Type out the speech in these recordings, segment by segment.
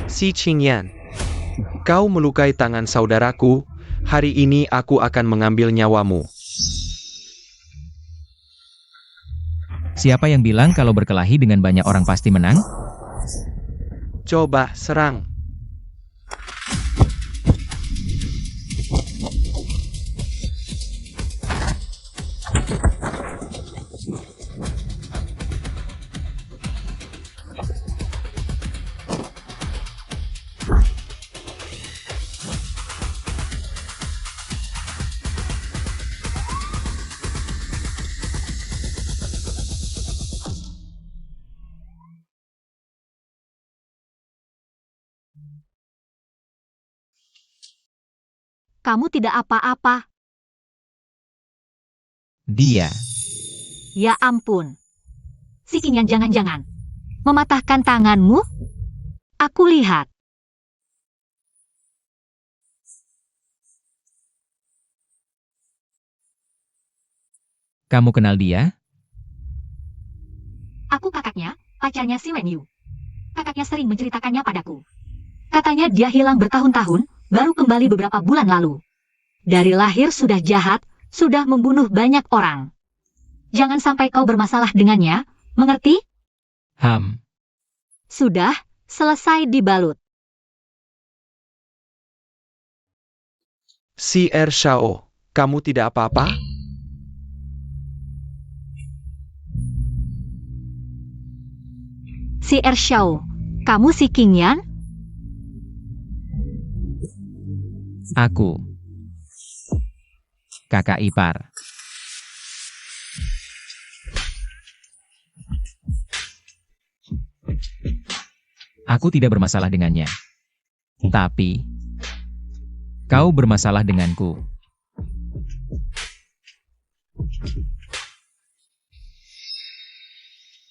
Si Qingyan, kau melukai tangan saudaraku, hari ini aku akan mengambil nyawamu. Siapa yang bilang kalau berkelahi dengan banyak orang pasti menang? Coba serang. Kamu tidak apa-apa. Dia. Ya ampun. Si Qingyan jangan-jangan mematahkan tanganmu? Aku lihat. Kamu kenal dia? Aku kakaknya, pacarnya si Wenyu. Kakaknya sering menceritakannya padaku. Katanya dia hilang bertahun-tahun, baru kembali beberapa bulan lalu. Dari lahir sudah jahat, sudah membunuh banyak orang. Jangan sampai kau bermasalah dengannya, mengerti? Sudah, selesai dibalut. Si Shao, kamu tidak apa-apa? Si Xiao, kamu si Qingyan? Aku. Kakak ipar. Aku tidak bermasalah dengannya. Tapi, kau bermasalah denganku.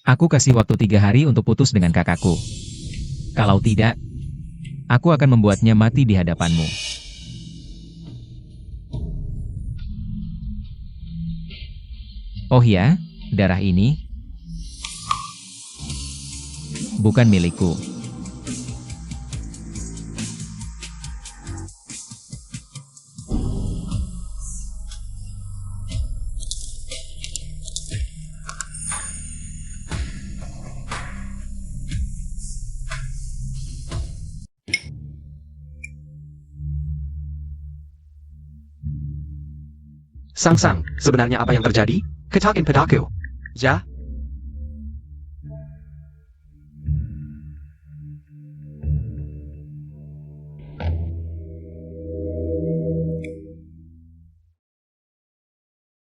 Aku kasih waktu 3 hari untuk putus dengan kakakku. Kalau tidak, aku akan membuatnya mati di hadapanmu. Oh ya, darah ini bukan milikku. Sang, sebenarnya apa yang terjadi? Ketakin padaku. Ja?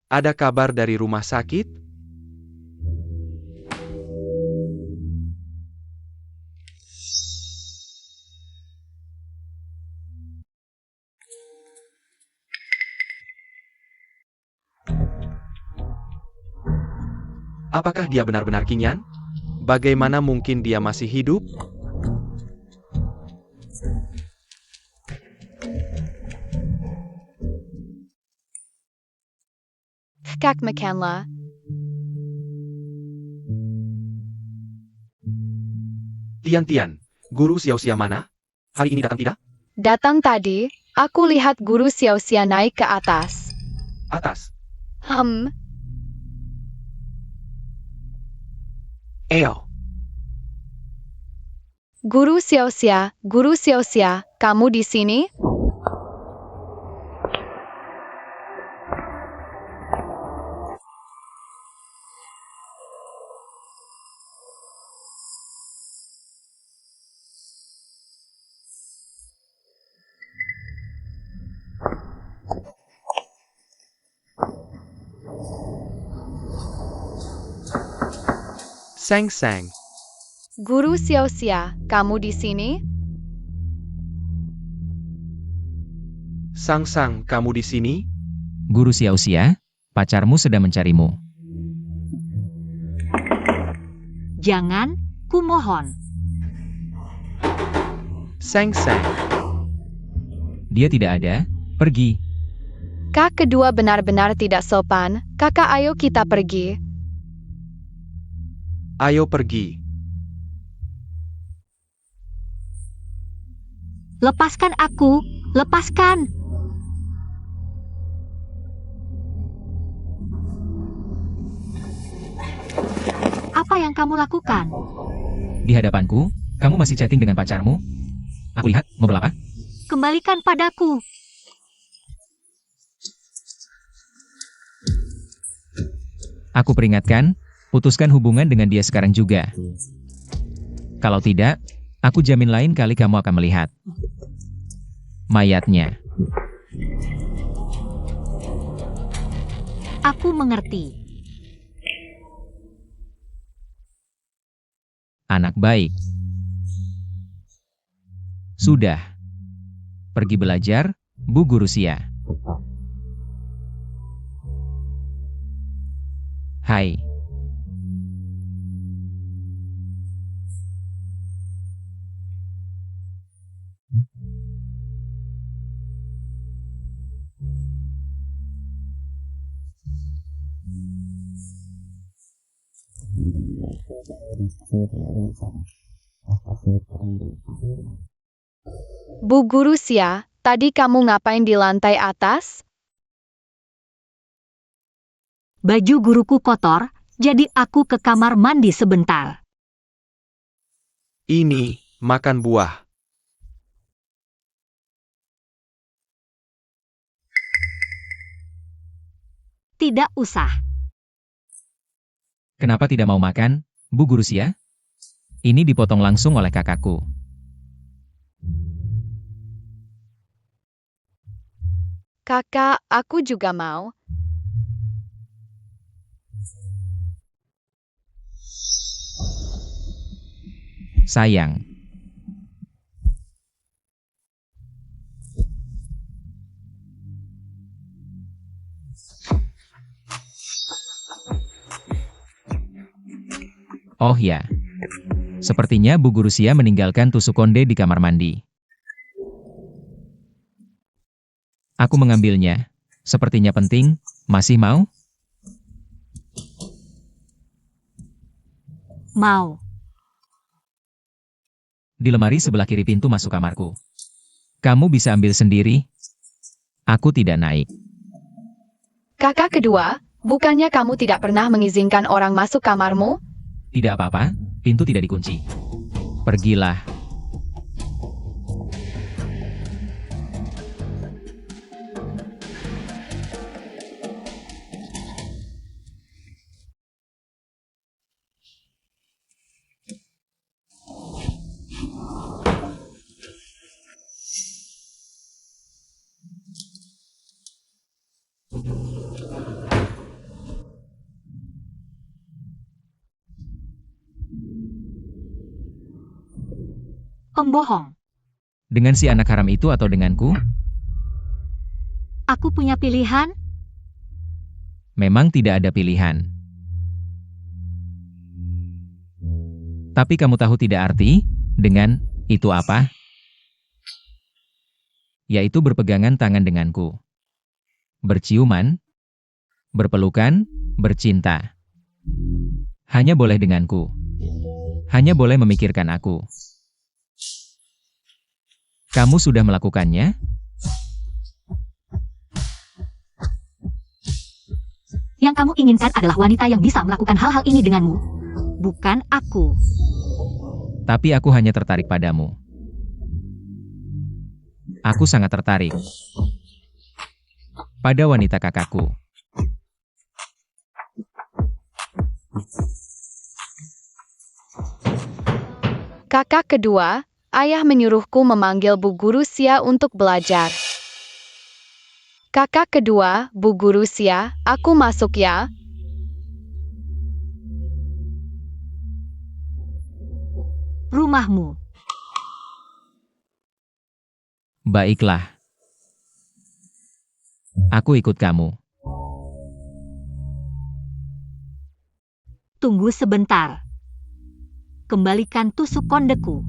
Ada kabar dari rumah sakit? Apakah dia benar-benar Qingyan? Bagaimana mungkin dia masih hidup? Kak McCandla. Tian, guru Xiao mana? Hari ini datang tidak? Datang tadi, aku lihat guru Xiao naik ke atas. Atas. Eo. Guru Xiao, kamu di sini? Sang. Guru Xiao, kamu di sini? Sang, kamu di sini? Guru Xiao, pacarmu sedang mencarimu. Jangan, kumohon. Sang. Dia tidak ada, pergi. Kak kedua benar-benar tidak sopan, kakak ayo kita pergi. Ayo pergi. Lepaskan aku, lepaskan. Apa yang kamu lakukan? Di hadapanku, kamu masih chatting dengan pacarmu? Aku lihat, ngobrol apa? Kembalikan padaku. Aku peringatkan, putuskan hubungan dengan dia sekarang juga. Kalau tidak, aku jamin lain kali kamu akan melihat mayatnya. Aku mengerti. Anak baik. Sudah. Pergi belajar, Bu Guru Sia. Hai. Bu Guru Sia, tadi kamu ngapain di lantai atas? Baju guruku kotor, jadi aku ke kamar mandi sebentar. Ini, makan buah. Tidak usah. Kenapa tidak mau makan, Bu Guru Sia? Ini dipotong langsung oleh kakakku. Kakak, aku juga mau. Sayang. Oh ya. Sepertinya Bu Guru Sia meninggalkan tusuk konde di kamar mandi. Aku mengambilnya. Sepertinya penting. Masih mau? Mau. Di lemari sebelah kiri pintu masuk kamarku. Kamu bisa ambil sendiri. Aku tidak naik. Kakak kedua, bukannya kamu tidak pernah mengizinkan orang masuk kamarmu? Tidak apa-apa, pintu tidak dikunci. Pergilah. Pembohong. Dengan si anak haram itu atau denganku? Aku punya pilihan. Memang tidak ada pilihan. Tapi kamu tahu tidak arti, dengan, itu apa? Yaitu berpegangan tangan denganku. Berciuman, berpelukan, bercinta. Hanya boleh denganku. Hanya boleh memikirkan aku. Kamu sudah melakukannya? Yang kamu inginkan adalah wanita yang bisa melakukan hal-hal ini denganmu. Bukan aku. Tapi aku hanya tertarik padamu. Aku sangat tertarik pada wanita kakakku. Kakak kedua, ayah menyuruhku memanggil Bu Guru Sia untuk belajar. Kakak kedua, Bu Guru Sia, aku masuk ya. Rumahmu. Baiklah. Aku ikut kamu. Tunggu sebentar. Kembalikan tusuk kondeku.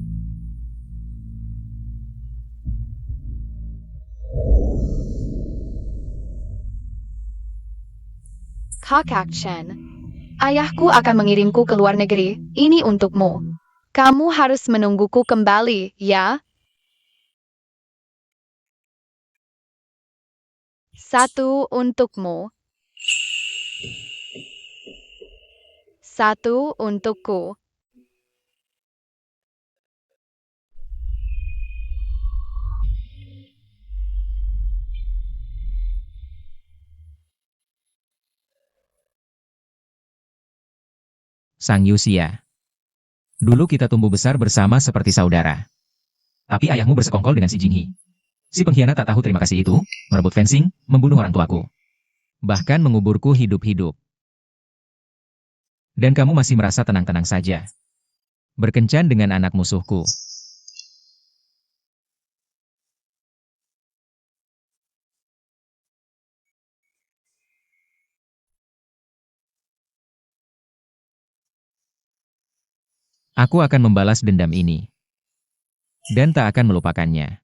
Kakak Chen, ayahku akan mengirimku ke luar negeri, ini untukmu. Kamu harus menungguku kembali, ya? Satu untukmu. Satu untukku. Sang Yusia. Dulu kita tumbuh besar bersama seperti saudara. Tapi ayahmu bersekongkol dengan si Jinghi. Si pengkhianat tak tahu terima kasih itu, merebut fencing, membunuh orang tuaku. Bahkan menguburku hidup-hidup. Dan kamu masih merasa tenang-tenang saja. Berkencan dengan anak musuhku. Aku akan membalas dendam ini. Dan tak akan melupakannya.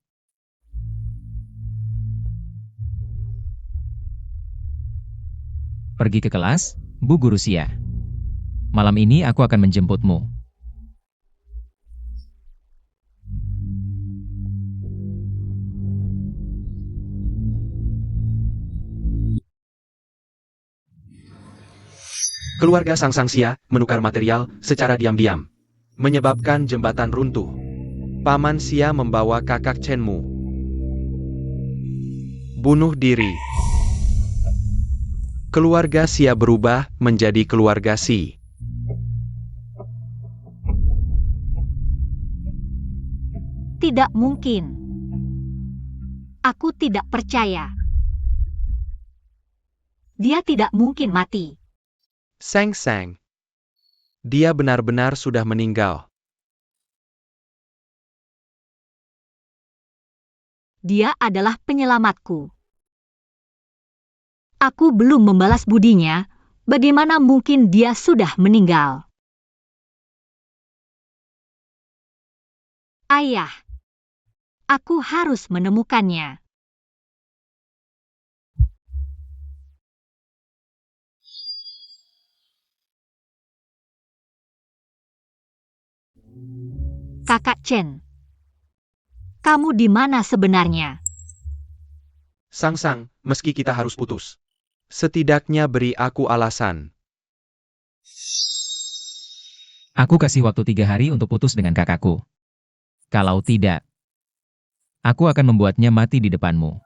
Pergi ke kelas, Bu Guru Xia. Malam ini aku akan menjemputmu. Keluarga Sang Sang Xia menukar material secara diam-diam, menyebabkan jembatan runtuh. Paman Xia membawa kakak Chenmu. Bunuh diri. Keluarga Xia berubah menjadi keluarga Xi. Tidak mungkin. Aku tidak percaya. Dia tidak mungkin mati. Sang Sang. Dia benar-benar sudah meninggal. Dia adalah penyelamatku. Aku belum membalas budinya, bagaimana mungkin dia sudah meninggal? Ayah, aku harus menemukannya. Kakak Chen, kamu di mana sebenarnya? Sang Sang, meski kita harus putus, setidaknya beri aku alasan. Aku kasih waktu 3 hari untuk putus dengan kakakku. Kalau tidak, aku akan membuatnya mati di depanmu.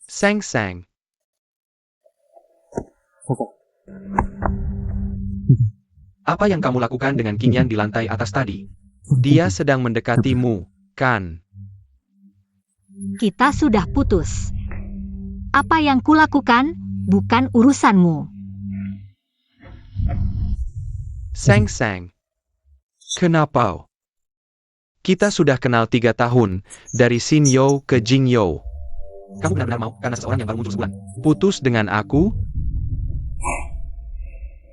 Sang Sang. Apa yang kamu lakukan dengan Qingyan di lantai atas tadi? Dia sedang mendekatimu, kan? Kita sudah putus. Apa yang kulakukan bukan urusanmu. Sang Sang. Kenapa? Kita sudah kenal 3 tahun, dari Xin You ke Jing You. Kamu benar-benar mau karena seseorang yang baru muncul sebulan putus dengan aku?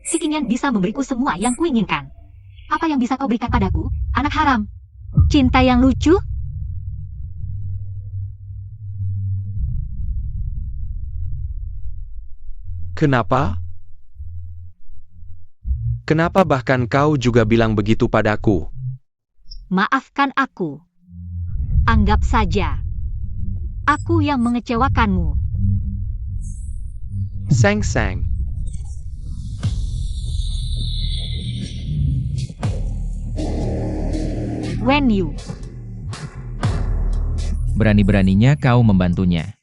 Si Qingyan bisa memberiku semua yang kuinginkan. Apa yang bisa kau berikan padaku, anak haram? Cinta yang lucu? Kenapa? Kenapa bahkan kau juga bilang begitu padaku? Maafkan aku. Anggap saja. Aku yang mengecewakanmu. Sang Sang. Wen Yu. Berani-beraninya kau membantunya.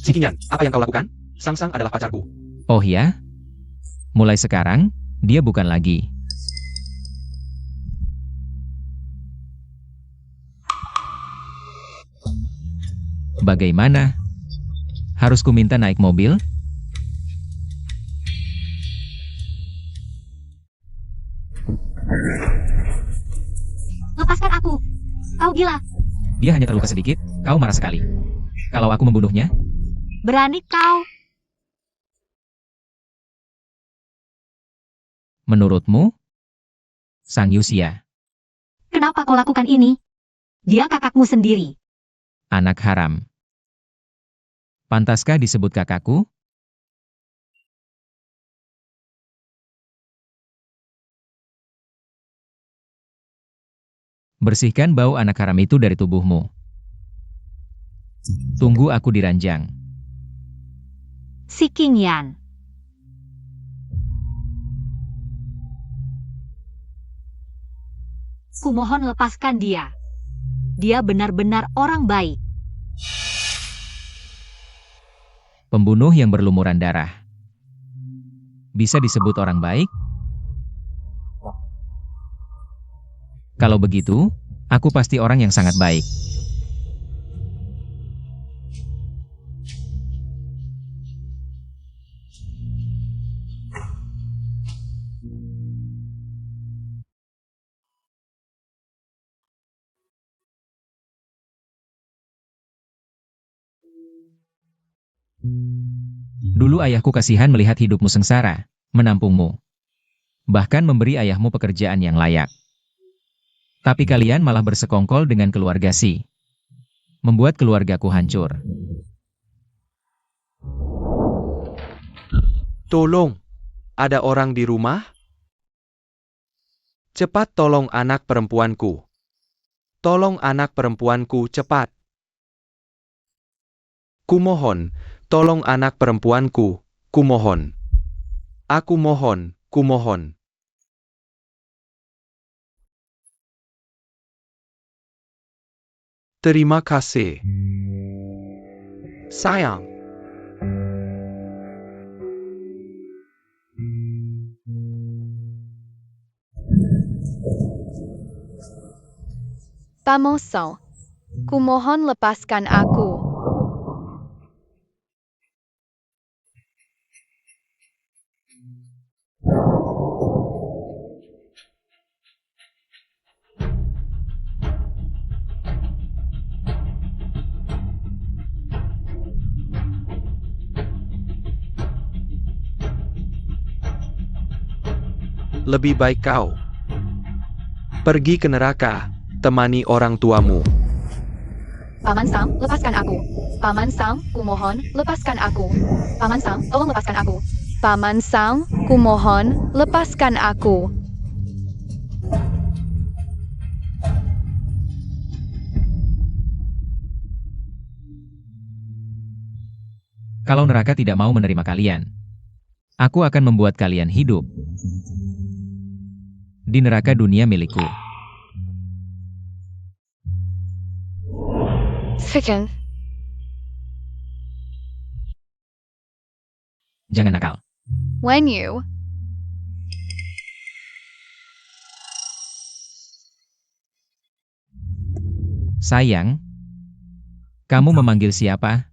Si Qingyan, apa yang kau lakukan? Sang Sang adalah pacarku. Oh ya? Mulai sekarang, dia bukan lagi. Bagaimana? Harus ku minta naik mobil? Lepaskan aku. Kau gila. Dia hanya terluka sedikit, kau marah sekali. Kalau aku membunuhnya, Berani kau. menurutmu? Sang Yuxia, Kenapa kau lakukan ini? Dia kakakmu sendiri. anak haram. Pantaskah disebut kakakku? Bersihkan bau anak haram itu dari tubuhmu. Tunggu aku di ranjang. Si Qingyan. Kumohon lepaskan dia. Dia benar-benar orang baik. Pembunuh yang berlumuran darah. Bisa disebut orang baik? Kalau begitu, aku pasti orang yang sangat baik. Dulu ayahku kasihan melihat hidupmu sengsara, menampungmu. Bahkan memberi ayahmu pekerjaan yang layak. Tapi kalian malah bersekongkol dengan keluarga Si. Membuat keluargaku hancur. Tolong, ada orang di rumah? Cepat tolong anak perempuanku. Tolong anak perempuanku cepat. Kumohon, tolong anak perempuanku, kumohon. Aku mohon, kumohon. Terima kasih. Sayang. Pamosong, kumohon lepaskan aku. Lebih baik kau pergi ke neraka, temani orang tuamu. Paman Sam, lepaskan aku. Paman Sam, kumohon, lepaskan aku. Paman Sam, tolong lepaskan aku. Paman Sam, kumohon, lepaskan aku. Kalau neraka tidak mau menerima kalian, aku akan membuat kalian hidup di neraka dunia milikku. Second. Jangan nakal. When you Sayang, kamu memanggil siapa?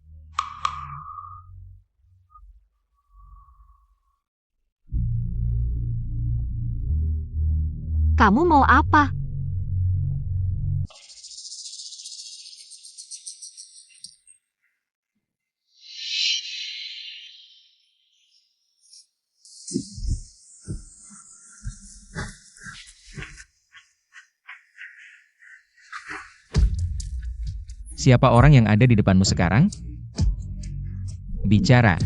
Kamu mau apa? Siapa orang yang ada di depanmu sekarang? Bicara.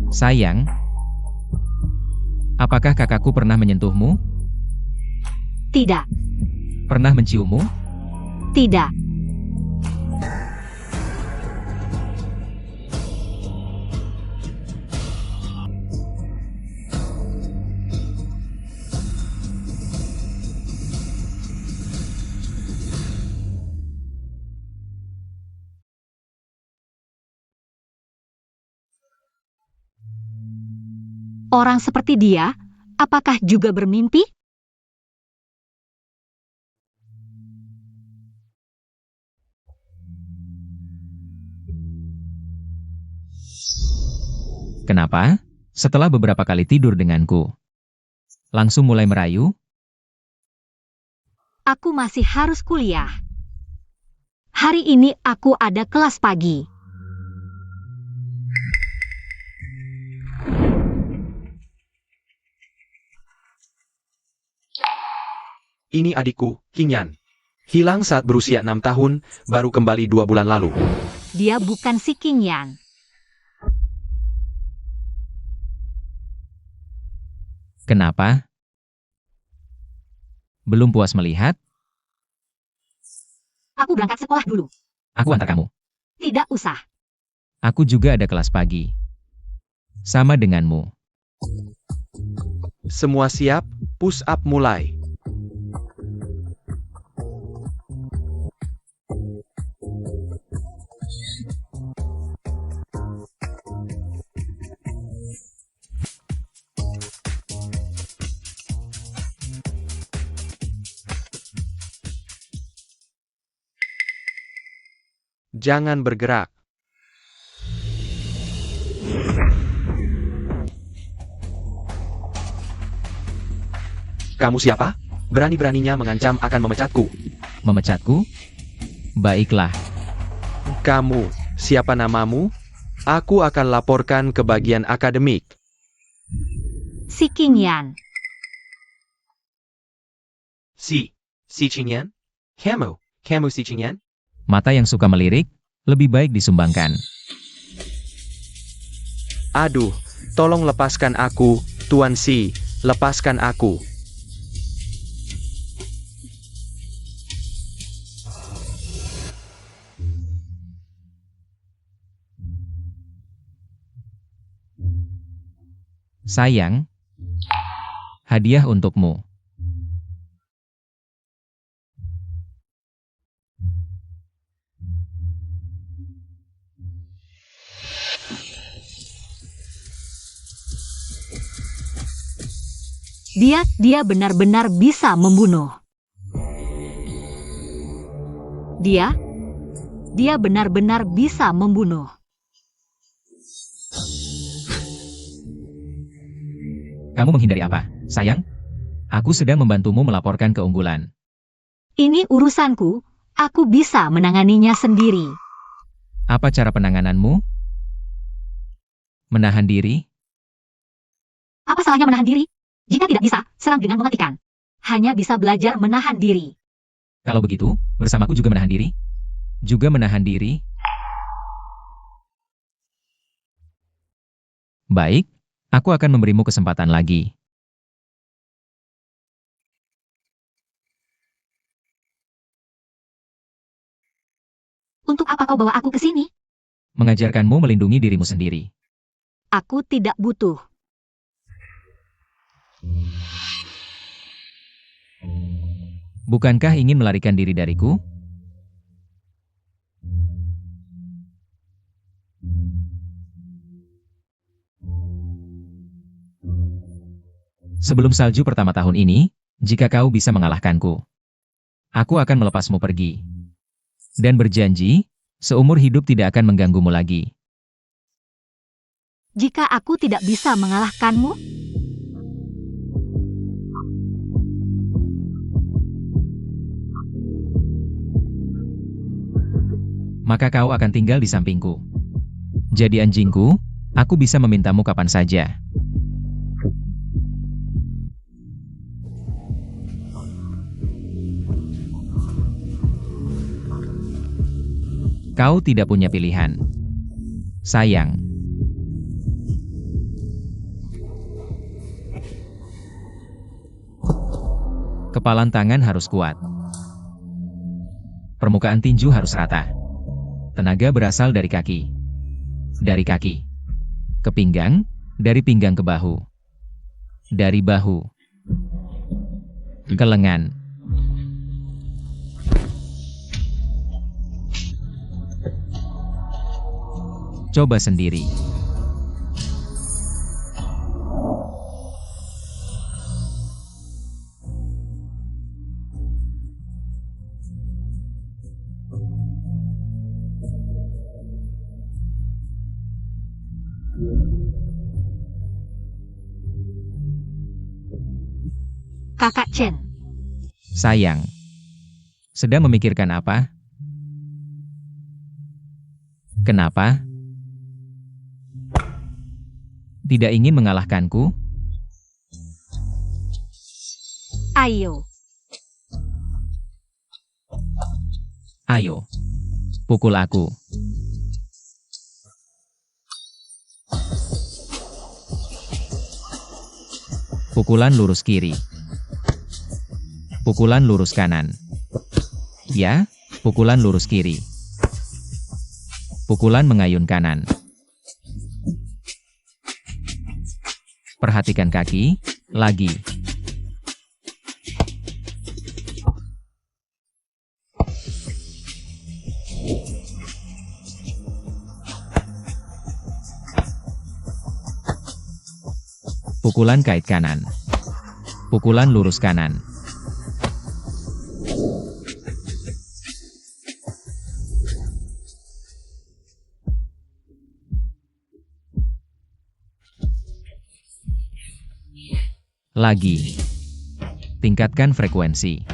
Sayang, apakah kakakku pernah menyentuhmu? Tidak, Pernah menciummu? tidak. Orang seperti dia, apakah juga bermimpi? Kenapa? Setelah beberapa kali tidur denganku, langsung mulai merayu? Aku masih harus kuliah. Hari ini aku ada kelas pagi. Ini adikku, Qingyan. Hilang saat berusia 6 tahun, baru kembali 2 bulan lalu. Dia bukan si Qingyan. Kenapa? Belum puas melihat? Aku berangkat sekolah dulu. Aku antar kamu. Tidak usah. Aku juga ada kelas pagi. Sama denganmu. Semua siap, push up mulai. Jangan bergerak. Kamu siapa? Berani-beraninya mengancam akan memecatku. Memecatku? Baiklah. Kamu, siapa namamu? Aku akan laporkan ke bagian akademik. Si Qingyan. Si Qingyan? Kamu si Qingyan? Mata yang suka melirik, lebih baik disumbangkan. Aduh, tolong lepaskan aku, Tuan Si, lepaskan aku. Sayang, hadiah untukmu. Dia benar-benar bisa membunuh. Dia benar-benar bisa membunuh. Kamu menghindari apa, sayang? Aku sedang membantumu melaporkan keunggulan. Ini urusanku, aku bisa menanganinya sendiri. Apa cara penangananmu? Menahan diri? Apa salahnya menahan diri? Jika tidak bisa, serang dengan mematikan. Hanya bisa belajar menahan diri. Kalau begitu, bersamaku juga menahan diri? Juga menahan diri? Baik, aku akan memberimu kesempatan lagi. Untuk apa kau bawa aku ke sini? Mengajarkanmu melindungi dirimu sendiri. Aku tidak butuh. Bukankah ingin melarikan diri dariku? Sebelum salju pertama tahun ini, jika kau bisa mengalahkanku, aku akan melepasmu pergi. Dan berjanji, seumur hidup tidak akan mengganggumu lagi. Jika aku tidak bisa mengalahkanmu, maka kau akan tinggal di sampingku. Jadi anjingku, aku bisa memintamu kapan saja. Kau tidak punya pilihan. Sayang. Kepalan tangan harus kuat. Permukaan tinju harus rata. Tenaga berasal dari kaki. Dari kaki ke pinggang, dari pinggang ke bahu. Dari bahu ke lengan. Coba sendiri. Kakak Chen. Sayang. Sedang memikirkan apa? Kenapa? Tidak ingin mengalahkanku? Ayo. Ayo. Pukul aku. Pukulan lurus kiri. Pukulan lurus kanan. Ya, pukulan lurus kiri. Pukulan mengayun kanan. Perhatikan kaki, lagi. Pukulan kait kanan. Pukulan lurus kanan. Lagi. Tingkatkan frekuensi.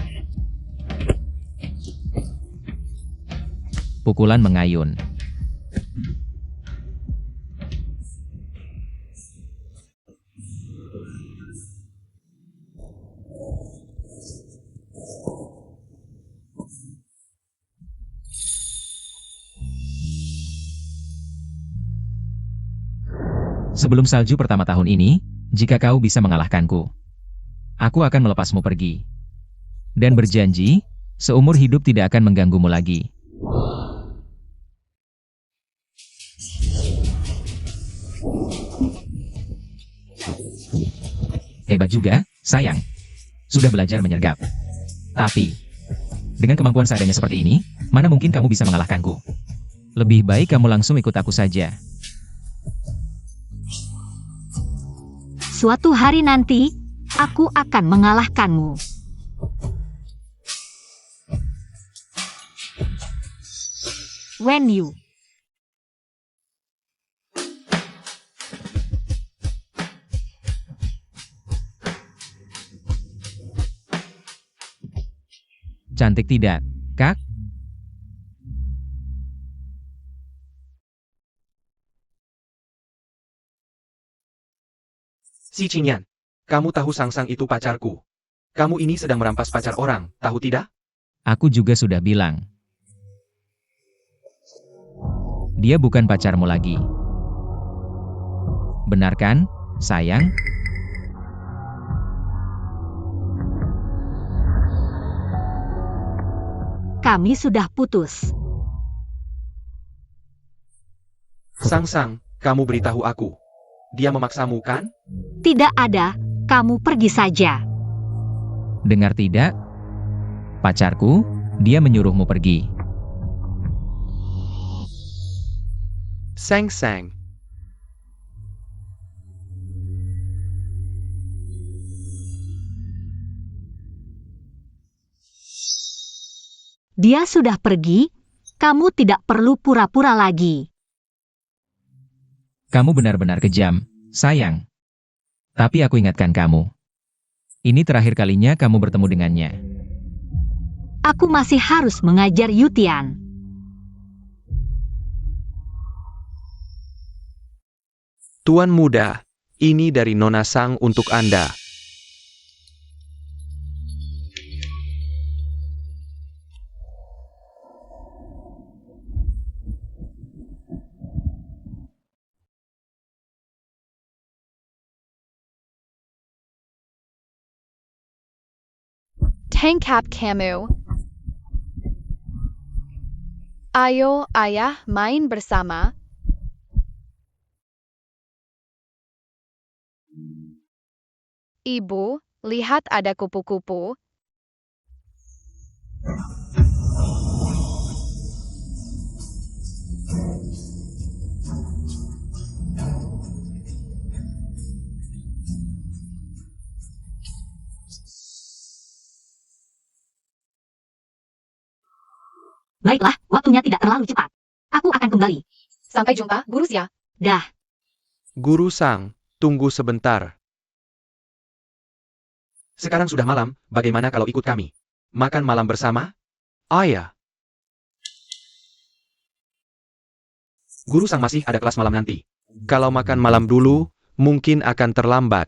Pukulan mengayun. Sebelum salju pertama tahun ini, jika kau bisa mengalahkanku, aku akan melepasmu pergi. Dan berjanji, seumur hidup tidak akan mengganggumu lagi. Hebat juga, sayang. Sudah belajar menyergap. Tapi, dengan kemampuan seadanya seperti ini, mana mungkin kamu bisa mengalahkanku? Lebih baik kamu langsung ikut aku saja. Suatu hari nanti, aku akan mengalahkanmu. When you. Cantik tidak, Kak? Si Qingyan, kamu tahu Sang-Sang itu pacarku. Kamu ini sedang merampas pacar orang, tahu tidak? Aku juga sudah bilang. Dia bukan pacarmu lagi. Benar kan, sayang? Kami sudah putus. Sang-Sang, kamu beritahu aku. Dia memaksamu kan? Tidak ada, kamu pergi saja. Dengar tidak? Pacarku, dia menyuruhmu pergi. Sang-Sang. Dia sudah pergi, kamu tidak perlu pura-pura lagi. Kamu benar-benar kejam, sayang. Tapi aku ingatkan kamu. Ini terakhir kalinya kamu bertemu dengannya. Aku masih harus mengajar Yutian. Tuan muda, ini dari Nona Sang untuk Anda. Tank Cap Camu. Ayo, ayah, main bersama. Ibu, lihat ada kupu-kupu. Baiklah, waktunya tidak terlalu cepat. Aku akan kembali. Sampai jumpa, Guru Xia. Dah. Guru Sang, tunggu sebentar. Sekarang sudah malam, bagaimana kalau ikut kami? Makan malam bersama? Ayah. Guru Sang masih ada kelas malam nanti. Kalau makan malam dulu, mungkin akan terlambat.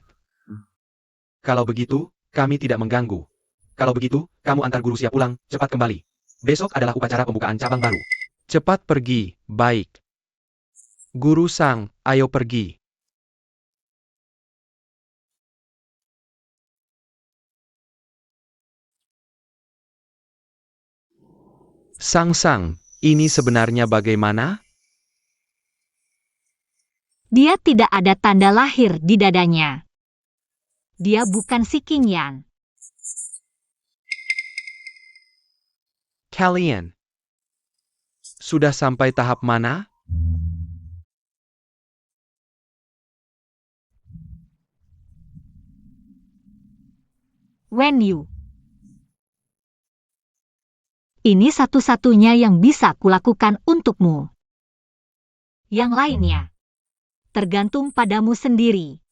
Kalau begitu, kami tidak mengganggu. Kalau begitu, kamu antar guru siap pulang, cepat kembali. Besok adalah upacara pembukaan cabang baru. Cepat pergi, baik. Guru Sang, ayo pergi. Sang, ini sebenarnya bagaimana? Dia tidak ada tanda lahir di dadanya. Dia bukan si Qingyan. Kalian sudah sampai tahap mana? Wen Yu. Ini satu-satunya yang bisa kulakukan untukmu. Yang lainnya tergantung padamu sendiri.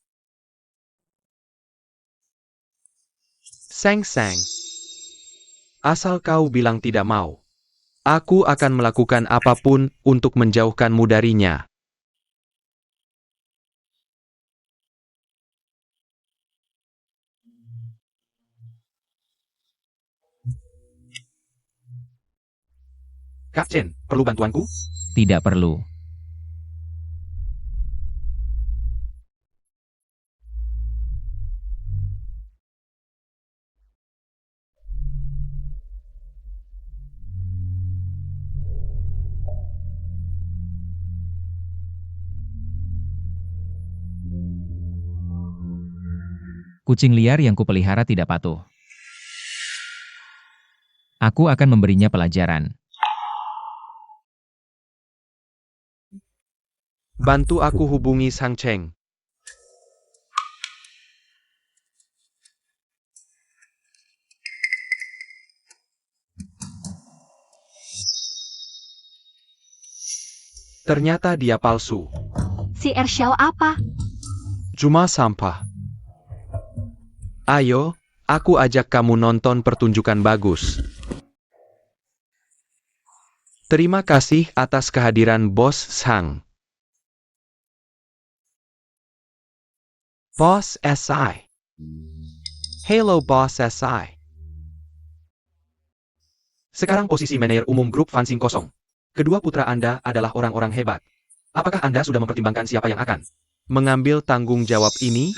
Sang. Asal kau bilang tidak mau, aku akan melakukan apapun untuk menjauhkanmu darinya. Kak Chen, perlu bantuanku? Tidak perlu. Kucing liar yang kupelihara tidak patuh. Aku akan memberinya pelajaran. Bantu aku hubungi Sang Cheng. Ternyata dia palsu. Si Xiao apa? Cuma sampah. Ayo, aku ajak kamu nonton pertunjukan bagus. Terima kasih atas kehadiran Bos Sang. Boss SI. Hello Boss SI. Sekarang posisi manajer umum grup Fansing kosong. Kedua putra Anda adalah orang-orang hebat. Apakah Anda sudah mempertimbangkan siapa yang akan mengambil tanggung jawab ini?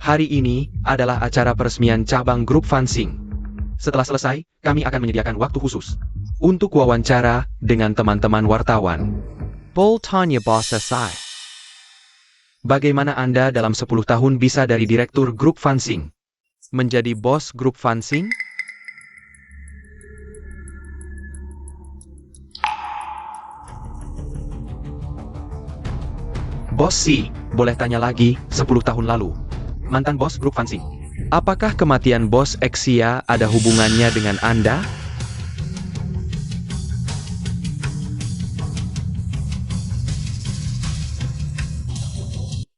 Hari ini adalah acara peresmian cabang grup Fansing. Setelah selesai, kami akan menyediakan waktu khusus untuk wawancara dengan teman-teman wartawan. Paul Tanya Boss SI. Bagaimana Anda dalam 10 tahun bisa dari direktur grup Fansing menjadi bos grup Fansing? Bos Si, boleh tanya lagi, 10 tahun lalu. Mantan bos grup Fansing. Apakah kematian bos Xia ada hubungannya dengan Anda?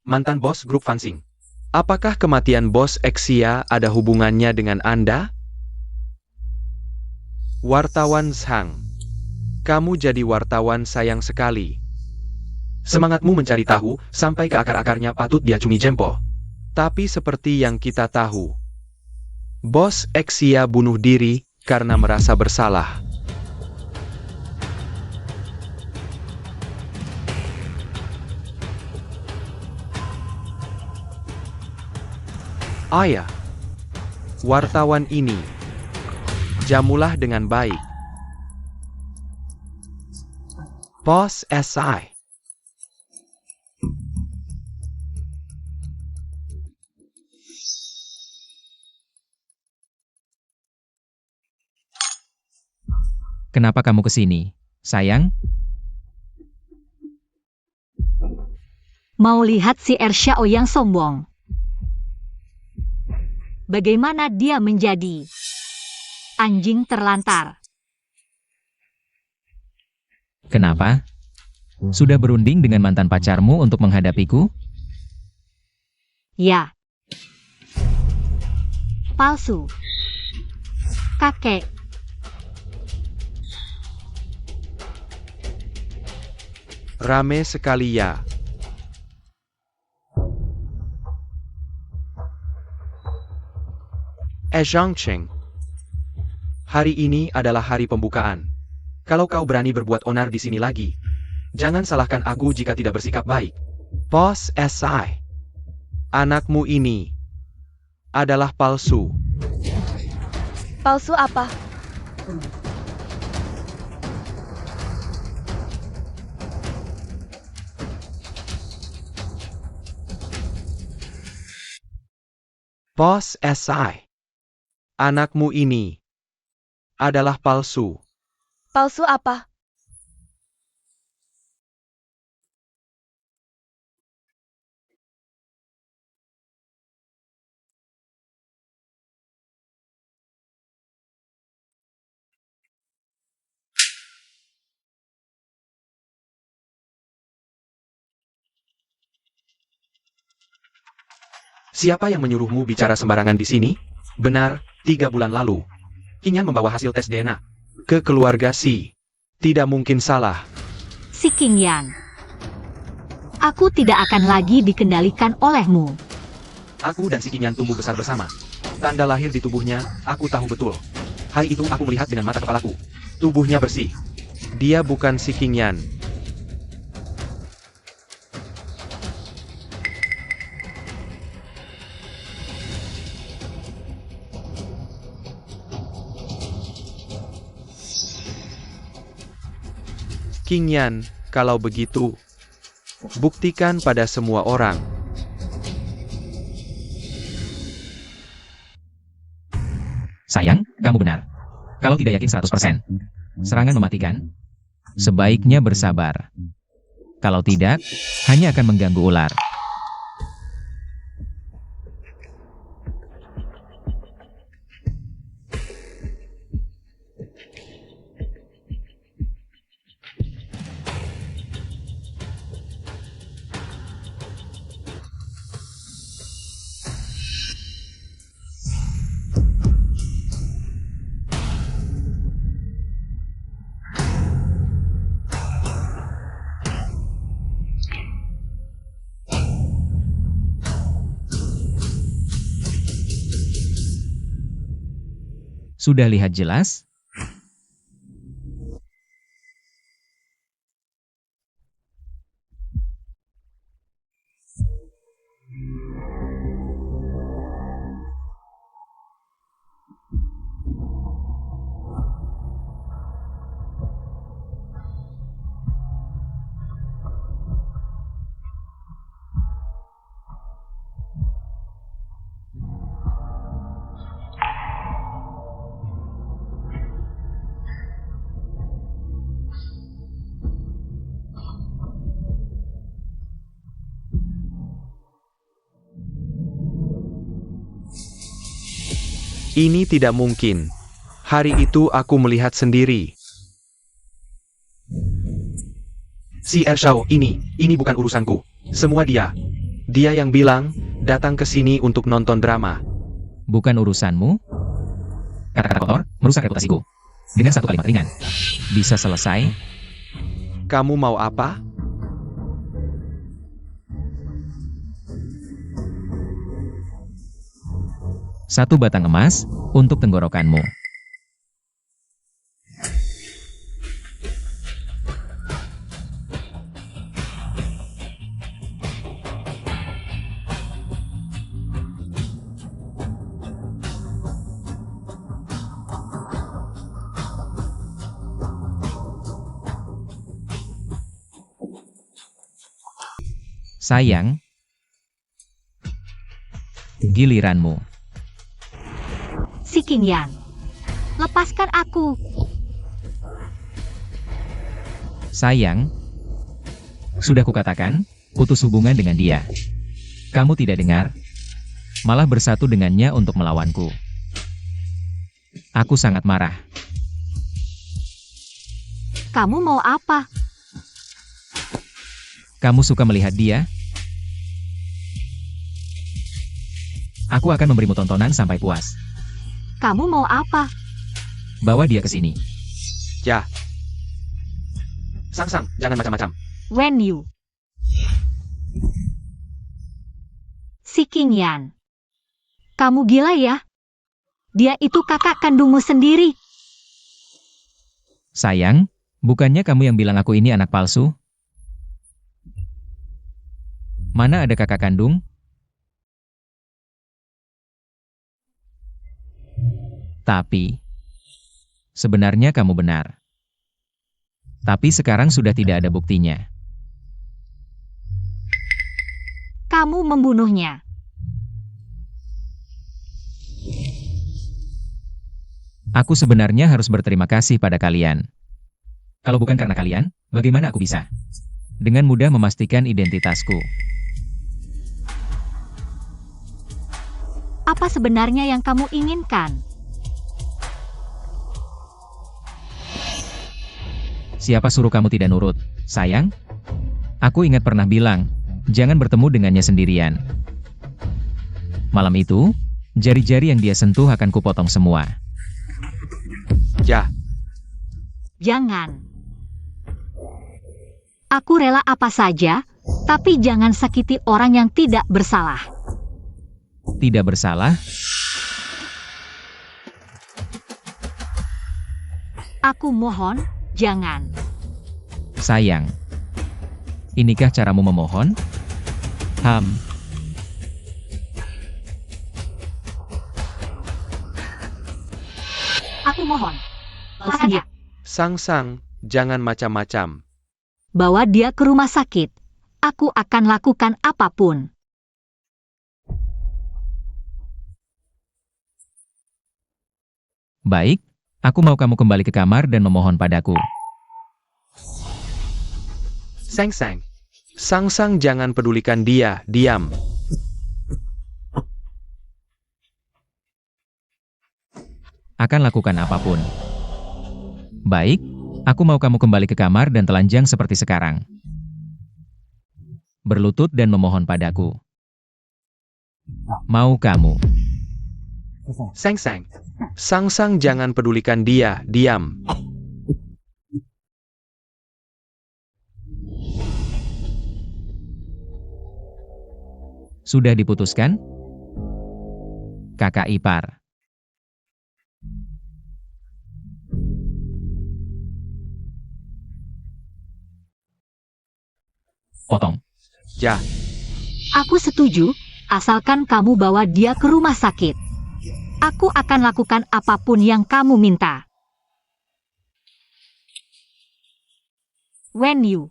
Mantan bos grup Fansing. Apakah kematian bos Xia ada hubungannya dengan Anda? Wartawan Sang. Kamu jadi wartawan sayang sekali. Semangatmu mencari tahu, sampai ke akar-akarnya patut diacungi jempol. Tapi seperti yang kita tahu, Bos Xia bunuh diri karena merasa bersalah. Ayah, wartawan ini, jamulah dengan baik. Bos SI. Kenapa kamu ke sini, sayang? Mau lihat si Xiao yang sombong. Bagaimana dia menjadi anjing terlantar. Kenapa? Sudah berunding dengan mantan pacarmu untuk menghadapiku? Ya. Palsu. Kakek. Rame sekali ya. Zhangcheng. Hari ini adalah hari pembukaan. Kalau kau berani berbuat onar di sini lagi, jangan salahkan aku jika tidak bersikap baik. Bos SI. Anakmu ini adalah palsu. Palsu apa? Bos SI. Anakmu ini adalah palsu. Palsu apa? Siapa yang menyuruhmu bicara sembarangan di sini? Benar, 3 bulan lalu. Qingyan membawa hasil tes DNA ke keluarga Si. Tidak mungkin salah. Si Qingyan. Aku tidak akan lagi dikendalikan olehmu. Aku dan si Qingyan tumbuh besar bersama. Tanda lahir di tubuhnya, aku tahu betul. Hari itu aku melihat dengan mata kepalaku. Tubuhnya bersih. Dia bukan si Qingyan. Qingyan, kalau begitu, buktikan pada semua orang. Sayang, kamu benar. Kalau tidak yakin 100%, serangan mematikan. Sebaiknya bersabar. Kalau tidak, hanya akan mengganggu ular. Sudah lihat jelas? Ini tidak mungkin. Hari itu aku melihat sendiri. Si Ershao ini bukan urusanku. Semua dia. Dia yang bilang, datang ke sini untuk nonton drama. Bukan urusanmu? Kata-kata kotor, merusak reputasiku. Dengan satu kalimat ringan. Bisa selesai? Kamu mau apa? Satu batang emas, untuk tenggorokanmu. Sayang, giliranmu. Si Qingyan. Lepaskan aku. Sayang, sudah kukatakan, putus hubungan dengan dia. Kamu tidak dengar, malah bersatu dengannya untuk melawanku. Aku sangat marah. Kamu mau apa? Kamu suka melihat dia? Aku akan memberimu tontonan sampai puas. Kamu mau apa? Bawa dia ke sini. Ya. Sang, jangan macam-macam. Wen Yu. Si Qingyan. Kamu gila ya? Dia itu kakak kandungmu sendiri. Sayang, bukannya kamu yang bilang aku ini anak palsu? Mana ada kakak kandung? Tapi, sebenarnya kamu benar. Tapi sekarang sudah tidak ada buktinya. Kamu membunuhnya. Aku sebenarnya harus berterima kasih pada kalian. Kalau bukan karena kalian, bagaimana aku bisa dengan mudah memastikan identitasku? Apa sebenarnya yang kamu inginkan? Siapa suruh kamu tidak nurut, sayang? Aku ingat pernah bilang, jangan bertemu dengannya sendirian. Malam itu, jari-jari yang dia sentuh akan kupotong semua. Ya. Jangan. Aku rela apa saja, tapi jangan sakiti orang yang tidak bersalah. Tidak bersalah? Aku mohon, jangan. Sayang. Inikah caramu memohon? Aku mohon. Lepaskan dia. Sang, jangan macam-macam. Bawa dia ke rumah sakit. Aku akan lakukan apapun. Baik, aku mau kamu kembali ke kamar dan memohon padaku. Sang, jangan pedulikan dia, diam. Akan lakukan apapun. Baik, aku mau kamu kembali ke kamar dan telanjang seperti sekarang. Berlutut dan memohon padaku. Mau kamu? Sang, jangan pedulikan dia, diam. Sudah diputuskan? Kakak ipar. Potong. Ya. Aku setuju, asalkan kamu bawa dia ke rumah sakit. Aku akan lakukan apapun yang kamu minta. Wen Yu.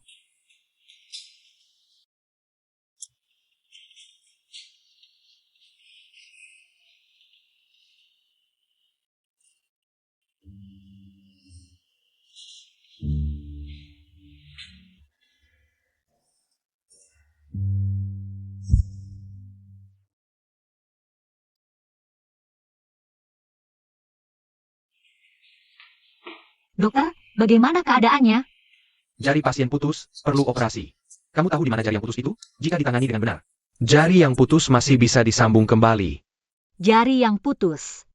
Dokter, bagaimana keadaannya? Jari pasien putus, perlu operasi. Kamu tahu di mana jari yang putus itu? Jika ditangani dengan benar. Jari yang putus masih bisa disambung kembali. Jari yang putus.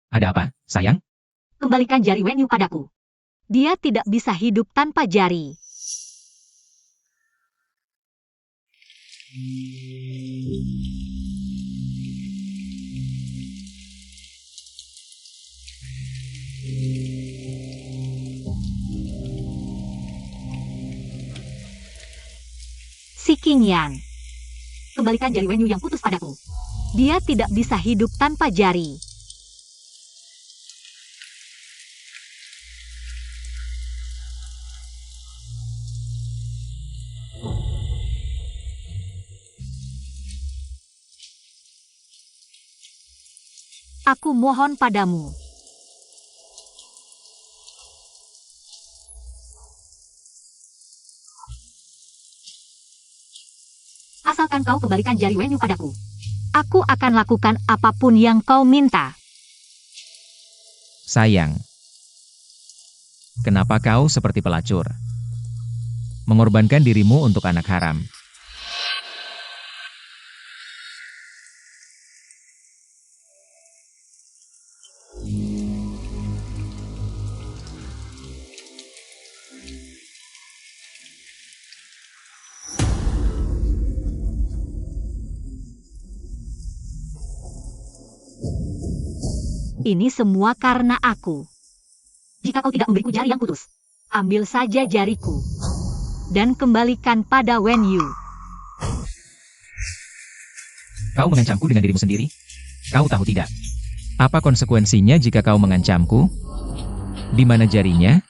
Ada apa, sayang? Kembalikan jari Wen Yu padaku. Dia tidak bisa hidup tanpa jari. Si Qingyan. Kembalikan jari Wen Yu yang putus padaku. Dia tidak bisa hidup tanpa jari. Aku mohon padamu. Asalkan kau kembalikan jari Wenyu padaku. Aku akan lakukan apapun yang kau minta. Sayang. Kenapa kau seperti pelacur? Mengorbankan dirimu untuk anak haram. Ini semua karena aku. Jika kau tidak memberiku jari yang putus, ambil saja jariku dan kembalikan pada Wenyu. Kau mengancamku dengan dirimu sendiri? Kau tahu tidak? Apa konsekuensinya jika kau mengancamku? Di mana jarinya?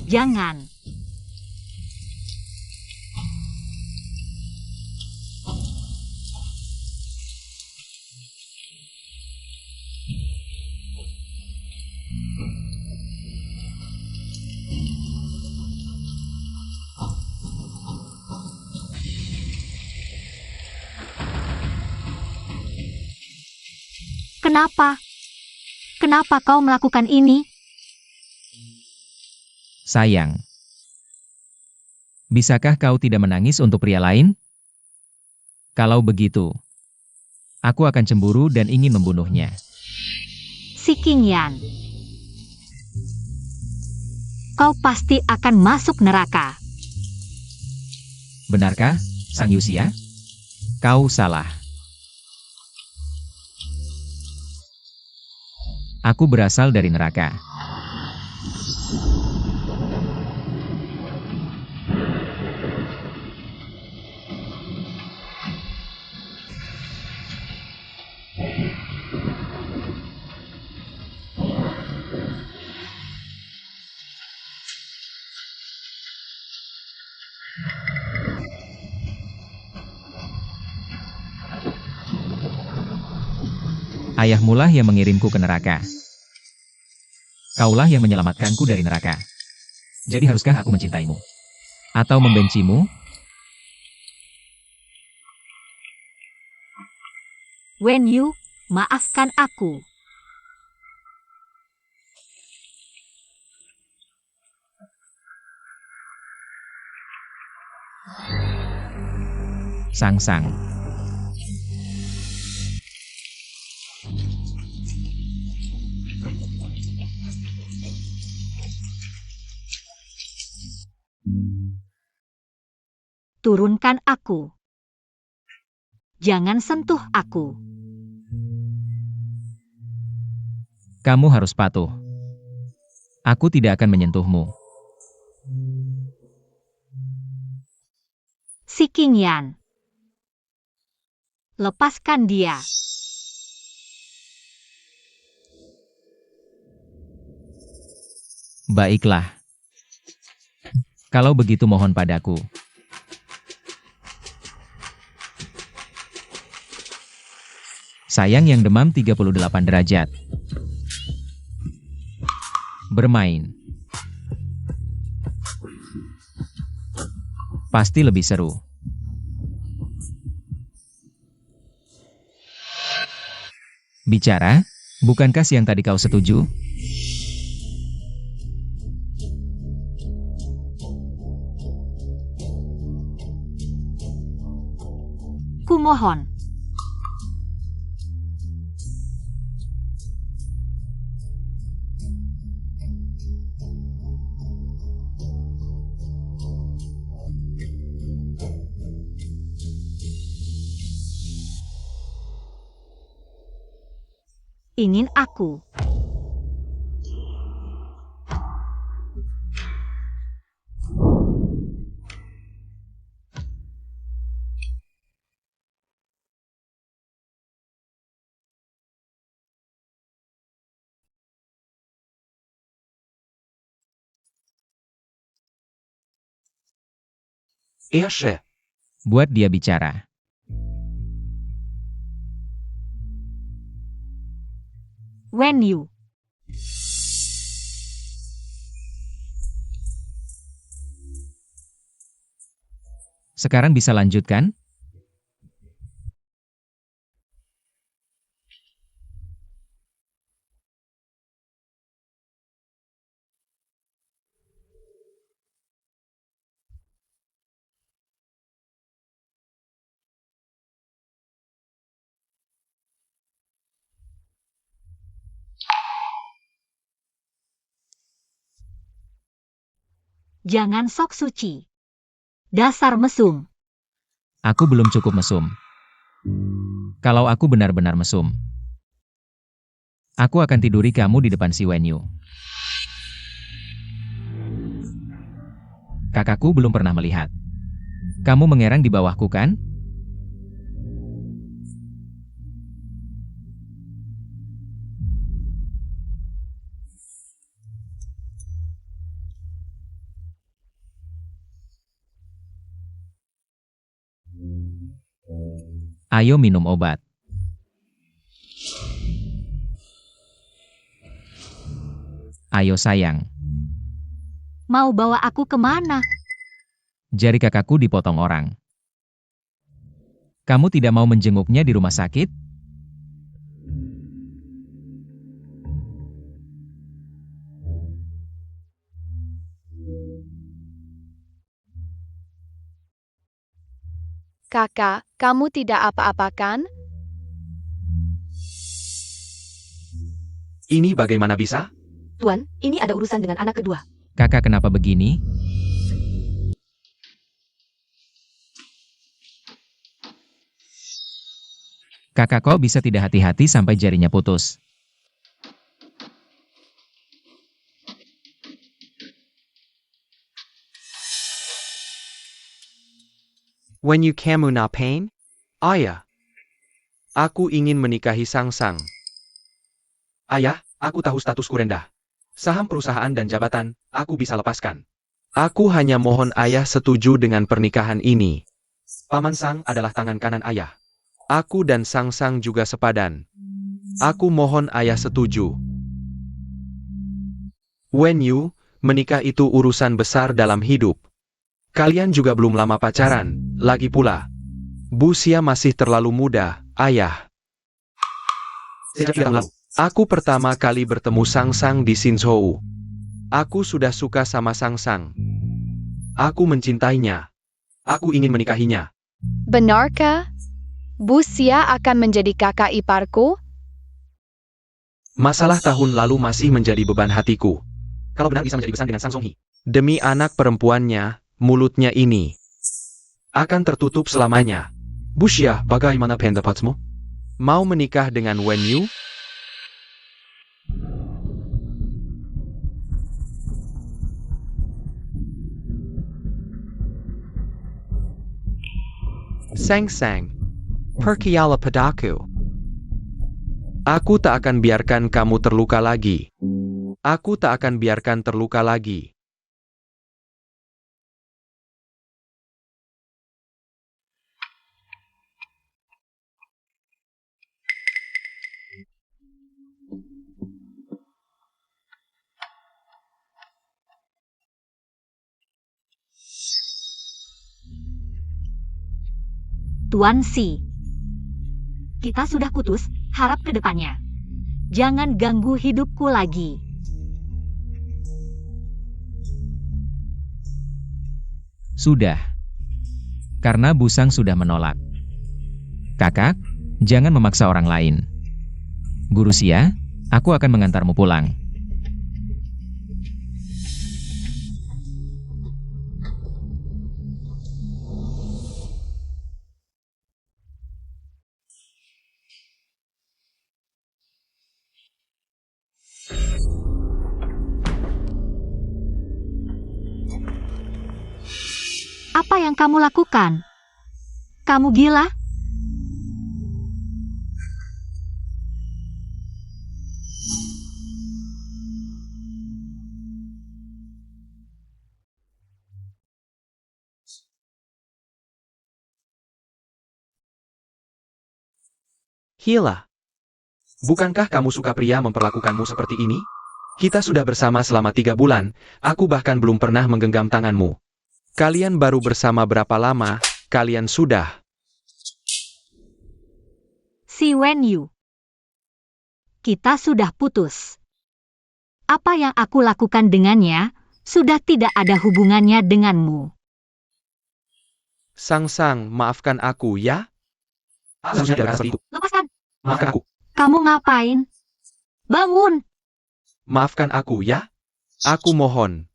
Jangan. Kenapa? Kenapa kau melakukan ini? Sayang. Bisakah kau tidak menangis untuk pria lain? Kalau begitu, aku akan cemburu dan ingin membunuhnya. Si Qingyan. Kau pasti akan masuk neraka. Benarkah, Sang Yuxia? Kau salah. Aku berasal dari neraka. Ayahmulah yang mengirimku ke neraka. Kaulah yang menyelamatkanku dari neraka. Jadi haruskah aku mencintaimu? Atau membencimu? Wenyu, maafkan aku. Sang-sang. Turunkan aku. Jangan sentuh aku. Kamu harus patuh. Aku tidak akan menyentuhmu. Si Qingyan. Lepaskan dia. Baiklah. Kalau begitu mohon padaku. Sayang yang demam 38 derajat. Bermain. Pasti lebih seru. Bicara, bukankah siang tadi kau setuju? Kumohon. Ingin aku. Ersche. Buat dia bicara. When you. Sekarang bisa lanjutkan? Jangan sok suci. Dasar mesum. Aku belum cukup mesum. Kalau aku benar-benar mesum, aku akan tiduri kamu di depan si Wenyu. Kakakku belum pernah melihat. Kamu mengerang di bawahku kan? Ayo minum obat. Ayo sayang. Mau bawa aku kemana? Jari kakakku dipotong orang. Kamu tidak mau menjenguknya di rumah sakit? Kakak, kamu tidak apa-apa kan? Ini bagaimana bisa? Tuan, ini ada urusan dengan anak kedua. Kakak kenapa begini? Kakak kok bisa tidak hati-hati sampai jarinya putus? When you kamu na pain? Ayah. Aku ingin menikahi Sang-sang. Ayah, aku tahu statusku rendah. Saham perusahaan dan jabatan, aku bisa lepaskan. Aku hanya mohon ayah setuju dengan pernikahan ini. Paman Sang adalah tangan kanan ayah. Aku dan Sang-sang juga sepadan. Aku mohon ayah setuju. When you, menikah itu urusan besar dalam hidup. Kalian juga belum lama pacaran, lagi pula. Bu Xia masih terlalu muda, ayah. Sejak tahun lalu, aku pertama kali bertemu Sang-sang di Sinzhou. Aku sudah suka sama Sang-sang. Aku mencintainya. Aku ingin menikahinya. Benarkah? Bu Xia akan menjadi kakak iparku? Masalah tahun lalu masih menjadi beban hatiku. Kalau benar bisa menjadi besan dengan Sang Songhi. Demi anak perempuannya, mulutnya ini akan tertutup selamanya. Bu Xia, bagaimana pendapatmu? Mau menikah dengan Wen Yu? Sang-sang, percayalah padaku. Aku tak akan biarkan kamu terluka lagi. Aku tak akan biarkan terluka lagi. Tuan Si. Kita sudah putus, harap ke depannya. Jangan ganggu hidupku lagi. Sudah. Karena Busang sudah menolak. Kakak, jangan memaksa orang lain. Guru Xia, aku akan mengantarmu pulang. Apa yang kamu lakukan? Kamu gila? Hila. Bukankah kamu suka pria memperlakukanmu seperti ini? Kita sudah bersama selama 3 bulan, aku bahkan belum pernah menggenggam tanganmu. Kalian baru bersama berapa lama, kalian sudah... Si Wenyu. Kita sudah putus. Apa yang aku lakukan dengannya, sudah tidak ada hubungannya denganmu. Sang, maafkan aku ya? Seharusnya tidak seperti itu. Lepaskan. Maafkan aku. Kamu ngapain? Bangun. Maafkan aku ya? Aku mohon.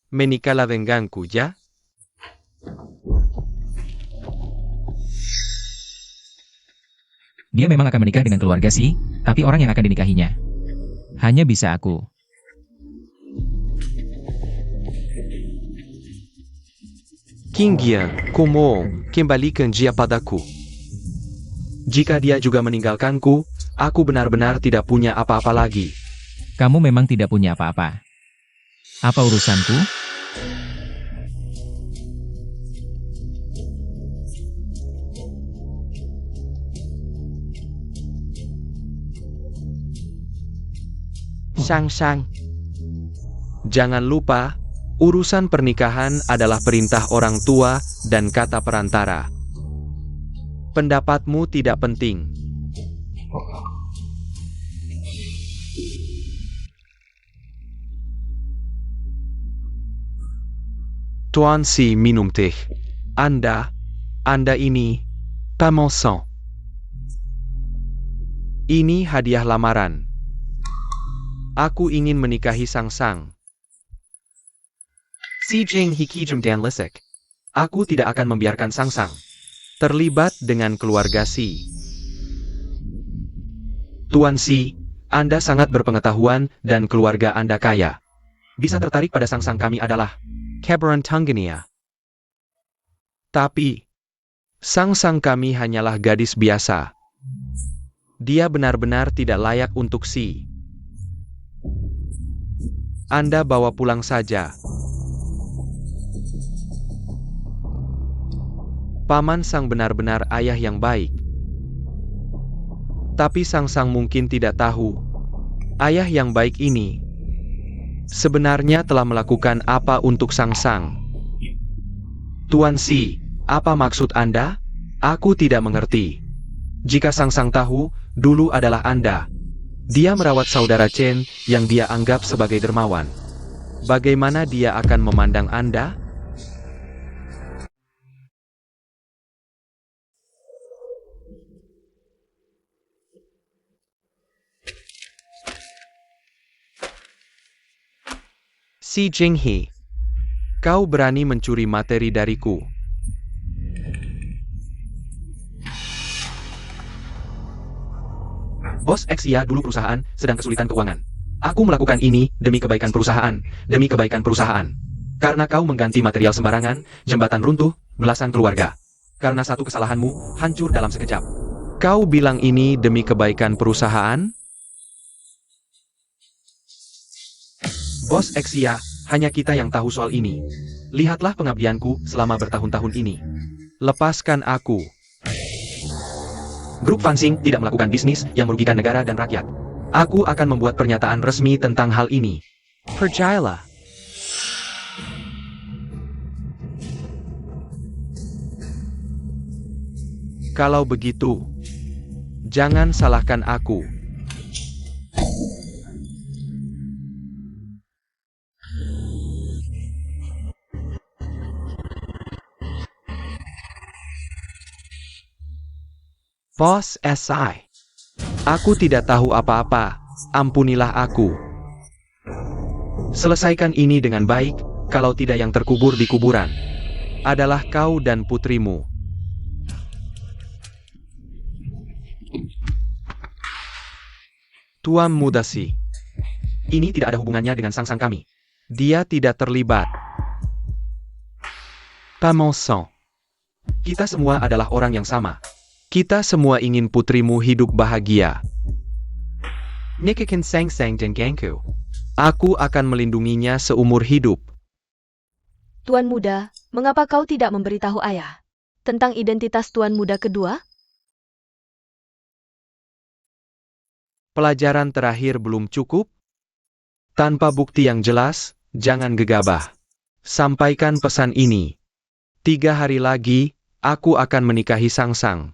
Menikahlah denganku ya? Dia memang akan menikah dengan keluarga Si, tapi orang yang akan dinikahinya hanya bisa aku. Qingyan, como kembalikan dia padaku. Jika dia juga meninggalkanku, aku benar-benar tidak punya apa-apa lagi. Kamu memang tidak punya apa-apa. Apa urusanku? Sang. Jangan lupa, urusan pernikahan adalah perintah orang tua dan kata perantara. Pendapatmu tidak penting. Tuan Si minum teh. Anda ini, pamansan. Ini hadiah lamaran. Aku ingin menikahi Sang. Si Jing Hikijem Dan Lisek. Aku tidak akan membiarkan Sang terlibat dengan keluarga Si. Tuan Si, Anda sangat berpengetahuan dan keluarga Anda kaya. Bisa tertarik pada Sang kami adalah Keberan Tanggania. Tapi, Sang kami hanyalah gadis biasa. Dia benar-benar tidak layak untuk Si. Anda bawa pulang saja. Paman Sang benar-benar ayah yang baik. Tapi Sang mungkin tidak tahu. Ayah yang baik ini sebenarnya telah melakukan apa untuk Sang. Tuan Si, apa maksud Anda? Aku tidak mengerti. Jika Sang tahu, dulu adalah Anda. Dia merawat saudara Chen yang dia anggap sebagai dermawan. Bagaimana dia akan memandang Anda? Si Jinghe, kau berani mencuri materi dariku. Bos X ya dulu perusahaan sedang kesulitan keuangan. Aku melakukan ini demi kebaikan perusahaan, Karena kau mengganti material sembarangan, jembatan runtuh, belasan keluarga. Karena satu kesalahanmu, hancur dalam sekejap. Kau bilang ini demi kebaikan perusahaan? Bos X ya, hanya kita yang tahu soal ini. Lihatlah pengabdianku selama bertahun-tahun ini. Lepaskan aku. Grup Fansing tidak melakukan bisnis yang merugikan negara dan rakyat. Aku akan membuat pernyataan resmi tentang hal ini. Percayalah. Kalau begitu, jangan salahkan aku. Bos SI. Aku tidak tahu apa-apa, ampunilah aku. Selesaikan ini dengan baik, kalau tidak yang terkubur di kuburan adalah kau dan putrimu. Tuan Muda Si. Ini tidak ada hubungannya dengan sang kami. Dia tidak terlibat. Pamansan. Kita semua adalah orang yang sama. Kita semua ingin putrimu hidup bahagia. Nikahin Sang dan Gangku. Aku akan melindunginya seumur hidup. Tuan Muda, mengapa kau tidak memberitahu ayah tentang identitas Tuan Muda kedua? Pelajaran terakhir belum cukup? Tanpa bukti yang jelas, jangan gegabah. Sampaikan pesan ini. 3 hari lagi, aku akan menikahi Sang Sang.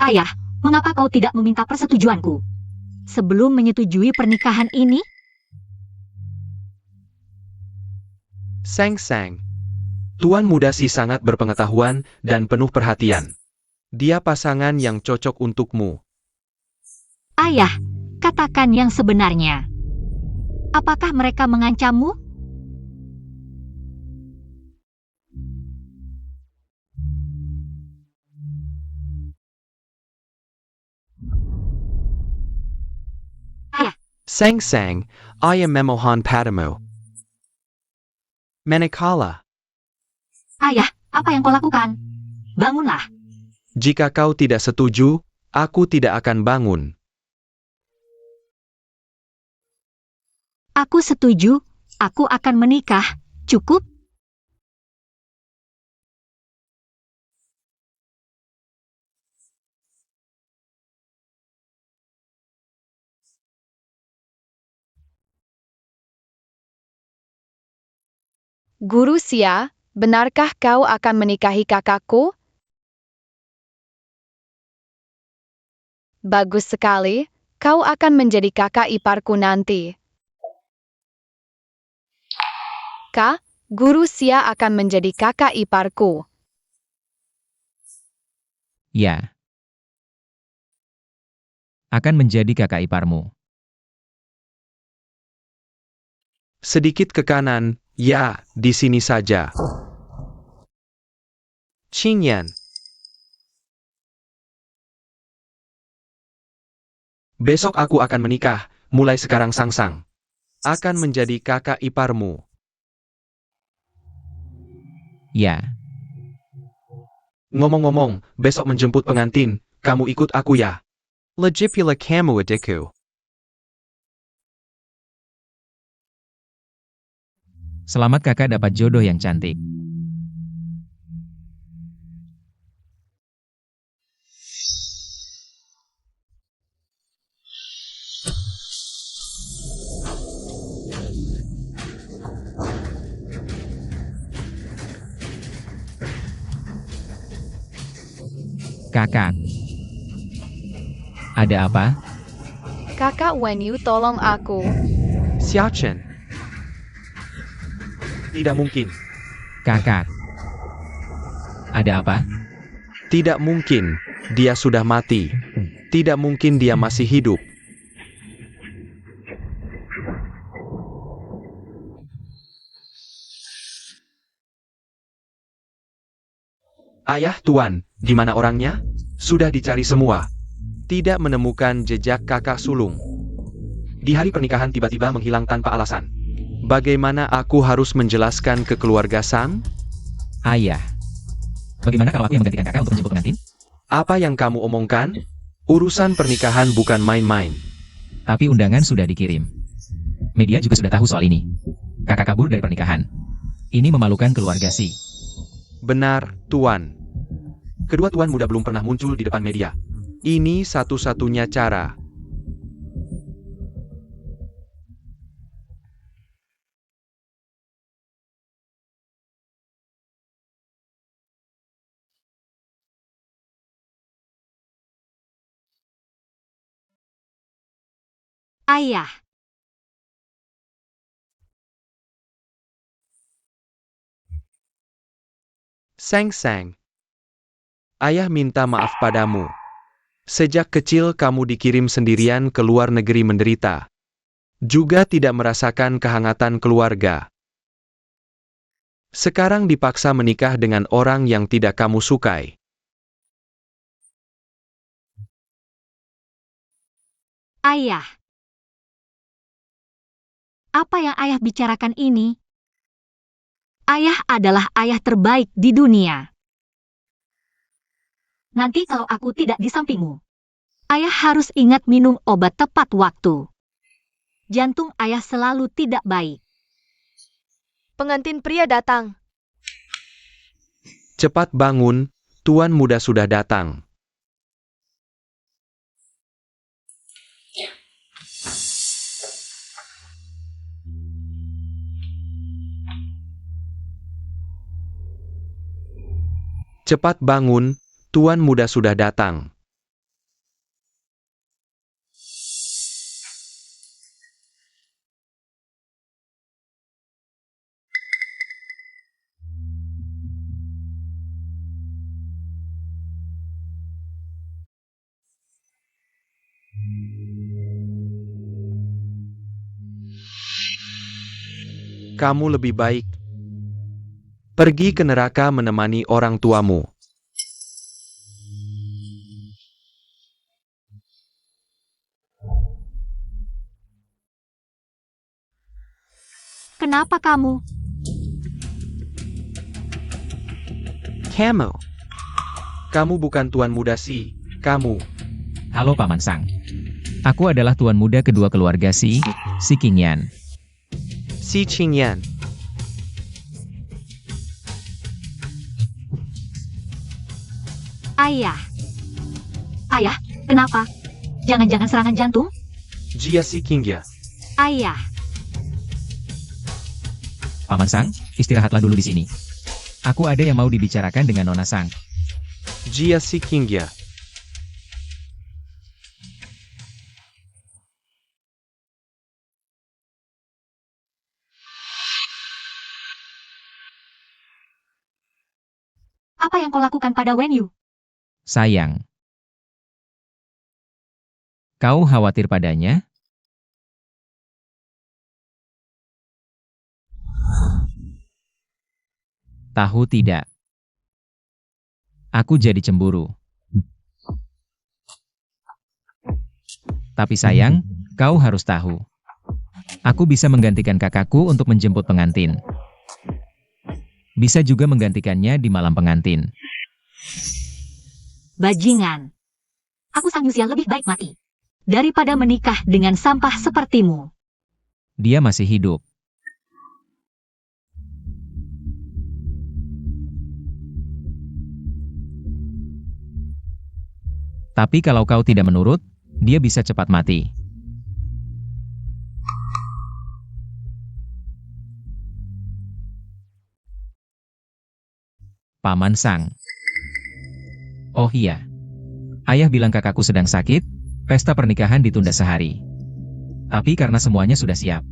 Ayah, mengapa kau tidak meminta persetujuanku? Sebelum menyetujui pernikahan ini, Sang Sang. Tuan muda si sangat berpengetahuan dan penuh perhatian. Dia pasangan yang cocok untukmu. ayah, katakan yang sebenarnya. Apakah mereka mengancammu? Sang Sang, I am memohon padamu. Manakala, Ayah, apa yang kau lakukan? Bangunlah. jika kau tidak setuju, aku tidak akan bangun. Aku setuju, aku akan menikah. Cukup? Guru Xia, benarkah kau akan menikahi kakakku? Bagus sekali, kau akan menjadi kakak iparku nanti. Kak, Guru Xia akan menjadi kakak iparku. Ya. Akan menjadi kakak iparmu. Sedikit ke kanan, ya, di sini saja. Qingyan. Besok aku akan menikah, mulai sekarang Sang Sang akan menjadi kakak iparmu. Ya. Ngomong-ngomong, besok menjemput pengantin, kamu ikut aku ya. Legipula kamu adikku. Selamat kakak dapat jodoh yang cantik. Kakak. Ada apa? Kakak Wenyu tolong aku. Xiaochen. Tidak mungkin. Kakak. Ada apa? Tidak mungkin. Dia sudah mati. Tidak mungkin dia masih hidup. Ayah Tuan, di mana orangnya? Sudah dicari semua. Tidak menemukan jejak kakak sulung. Di hari pernikahan tiba-tiba menghilang tanpa alasan. Bagaimana aku harus menjelaskan ke keluarga Sang? Ayah. Bagaimana kalau aku yang menggantikan kakak untuk menjemput pengantin? Apa yang kamu omongkan? Urusan pernikahan bukan main-main. Tapi undangan sudah dikirim. Media juga sudah tahu soal ini. Kakak kabur dari pernikahan. Ini memalukan keluarga Si. Benar, Tuan. Kedua tuan muda belum pernah muncul di depan media. Ini satu-satunya cara. Ayah, Sang Sang. Ayah minta maaf padamu. Sejak kecil kamu dikirim sendirian ke luar negeri menderita. Juga tidak merasakan kehangatan keluarga. Sekarang dipaksa menikah dengan orang yang tidak kamu sukai. ayah. Apa yang ayah bicarakan ini? Ayah adalah ayah terbaik di dunia. Nanti kalau aku tidak di sampingmu, ayah harus ingat minum obat tepat waktu. Jantung ayah selalu tidak baik. pengantin pria datang. Cepat bangun, tuan muda sudah datang. Cepat bangun, tuan muda sudah datang. Kamu lebih baik pergi ke neraka menemani orang tuamu. Kenapa kamu? Kamu bukan tuan muda Si, kamu. Halo Paman Sang. Aku adalah tuan muda kedua keluarga Si Qingyan. Si Qingyan. Ayah. Ayah, kenapa? Jangan-jangan serangan jantung? Jia Si Qingya. Ayah. Paman Sang, istirahatlah dulu di sini. Aku ada yang mau dibicarakan dengan Nona Sang. Jia Si Qingya. Apa yang kau lakukan pada Wenyu? Sayang. Kau khawatir padanya? Tahu tidak? Aku jadi cemburu. Tapi sayang, kau harus tahu. Aku bisa menggantikan kakakku untuk menjemput pengantin. Bisa juga menggantikannya di malam pengantin. Bajingan. Aku Sang Yuxian lebih baik mati daripada menikah dengan sampah sepertimu. Dia masih hidup. Tapi kalau kau tidak menurut, dia bisa cepat mati. Paman Sang. Oh iya. Ayah bilang kakakku sedang sakit, pesta pernikahan ditunda sehari. Tapi karena semuanya sudah siap,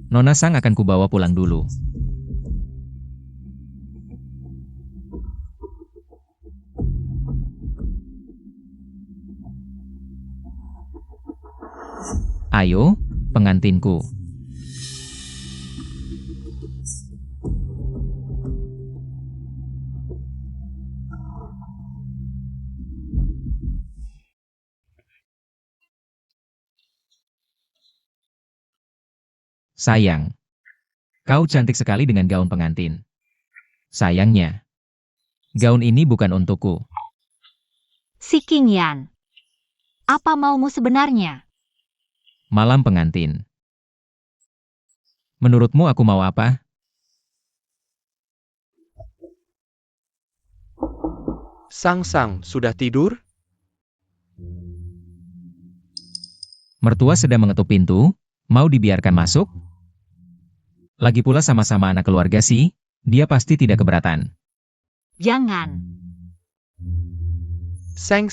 Nona Sang akan kubawa pulang dulu. Ayo, pengantinku. Sayang, kau cantik sekali dengan gaun pengantin. Sayangnya, gaun ini bukan untukku. Si Qingyan. Apa maumu sebenarnya? Malam pengantin. Menurutmu aku mau apa? Sang sudah tidur? Mertua sedang mengetuk pintu, mau dibiarkan masuk? Lagi pula sama-sama anak keluarga Si, dia pasti tidak keberatan. Jangan. Sang.